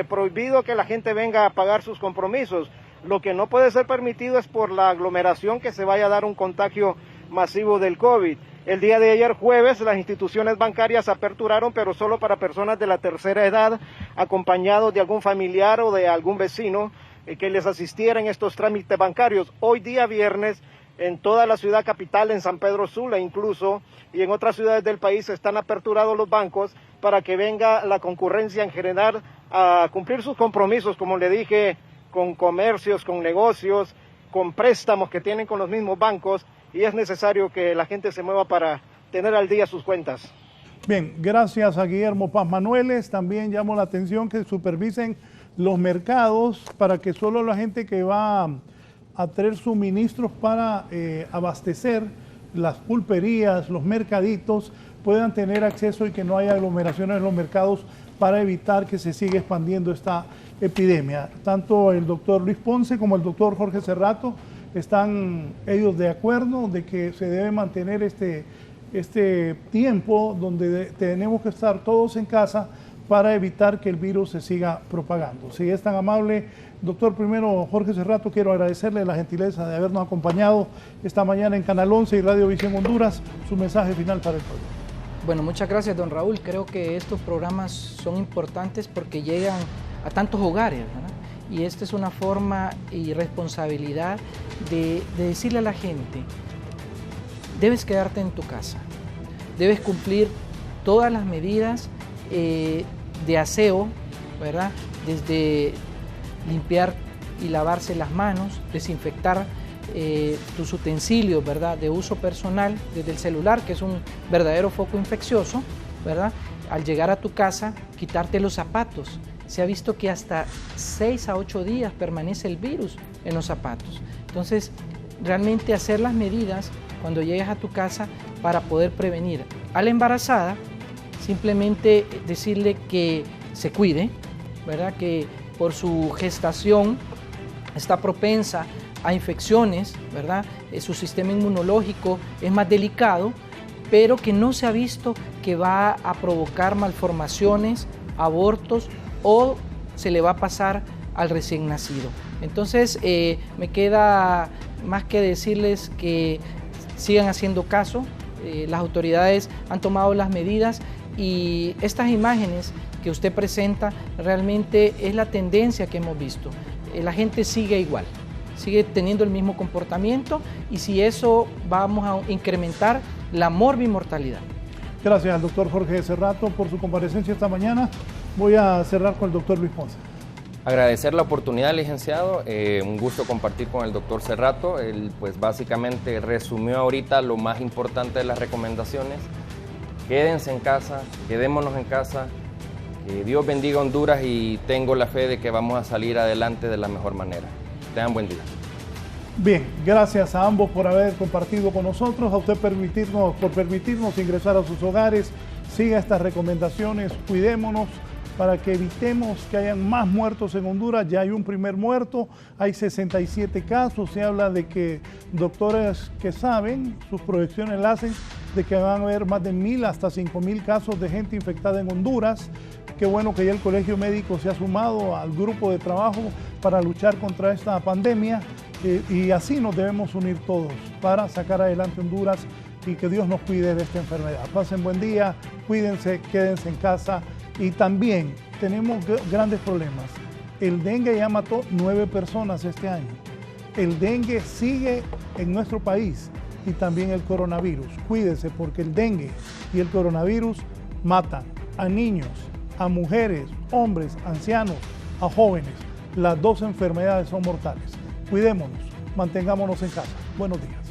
N: prohibido que la gente venga a pagar sus compromisos. Lo que no puede ser permitido es por la aglomeración que se vaya a dar un contagio masivo del COVID. El día de ayer jueves las instituciones bancarias aperturaron, pero solo para personas de la tercera edad, acompañados de algún familiar o de algún vecino que les asistiera en estos trámites bancarios. Hoy día viernes, en toda la ciudad capital, en San Pedro Sula incluso, y en otras ciudades del país están aperturados los bancos para que venga la concurrencia en general a cumplir sus compromisos, como le dije, con comercios, con negocios, con préstamos que tienen con los mismos bancos, y es necesario que la gente se mueva para tener al día sus cuentas.
D: Bien, gracias a Guillermo Paz Manueles. También llamó la atención que supervisen los mercados para que solo la gente que va a traer suministros para abastecer las pulperías, los mercaditos, puedan tener acceso y que no haya aglomeraciones en los mercados para evitar que se siga expandiendo esta epidemia. Tanto el doctor Luis Ponce como el doctor Jorge Cerrato están ellos de acuerdo de que se debe mantener este tiempo donde tenemos que estar todos en casa para evitar que el virus se siga propagando. Si es tan amable, doctor, primero Jorge Cerrato, quiero agradecerle la gentileza de habernos acompañado esta mañana en Canal 11 y Radio Visión Honduras. Su mensaje final para el pueblo.
E: Bueno, muchas gracias, don Raúl. Creo que estos programas son importantes porque llegan a tantos hogares, ¿verdad? Y esta es una forma y responsabilidad de decirle a la gente, debes quedarte en tu casa, debes cumplir todas las medidas de aseo, ¿verdad? Desde limpiar y lavarse las manos, desinfectar tus utensilios, ¿verdad?, de uso personal, desde el celular, que es un verdadero foco infeccioso, ¿verdad? Al llegar a tu casa, quitarte los zapatos. Se ha visto que hasta 6 a 8 días permanece el virus en los zapatos. Entonces, realmente hacer las medidas cuando llegues a tu casa para poder prevenir a la embarazada, simplemente decirle que se cuide, ¿verdad?, que por su gestación está propensa a infecciones, ¿verdad? Su sistema inmunológico es más delicado, pero que no se ha visto que va a provocar malformaciones, abortos o se le va a pasar al recién nacido. Entonces, me queda más que decirles que sigan haciendo caso. Las autoridades han tomado las medidas y estas imágenes que usted presenta realmente es la tendencia que hemos visto. La gente sigue igual, sigue teniendo el mismo comportamiento y si eso vamos a incrementar la morbimortalidad.
D: Gracias al doctor Jorge Cerrato por su comparecencia esta mañana. Voy a cerrar con el doctor Luis Ponce.
F: Agradecer la oportunidad, licenciado. Un gusto compartir con el doctor Cerrato. Él pues básicamente resumió ahorita lo más importante de las recomendaciones. Quédense en casa, quedémonos en casa. Que Dios bendiga a Honduras y tengo la fe de que vamos a salir adelante de la mejor manera. Tengan buen día.
D: Bien, gracias a ambos por haber compartido con nosotros, a usted por permitirnos ingresar a sus hogares. Siga estas recomendaciones, cuidémonos para que evitemos que hayan más muertos en Honduras. Ya hay un primer muerto, hay 67 casos, se habla de que doctores que saben, sus proyecciones las hacen de que van a haber más de 1,000 hasta 5,000 casos de gente infectada en Honduras. Qué bueno que ya el Colegio Médico se ha sumado al grupo de trabajo para luchar contra esta pandemia y así nos debemos unir todos para sacar adelante Honduras y que Dios nos cuide de esta enfermedad. Pasen buen día, cuídense, quédense en casa y también tenemos grandes problemas. El dengue ya mató 9 personas este año. El dengue sigue en nuestro país y también el coronavirus. Cuídense porque el dengue y el coronavirus matan a niños, a mujeres, hombres, ancianos, a jóvenes. Las dos enfermedades son mortales. Cuidémonos, mantengámonos en casa. Buenos días.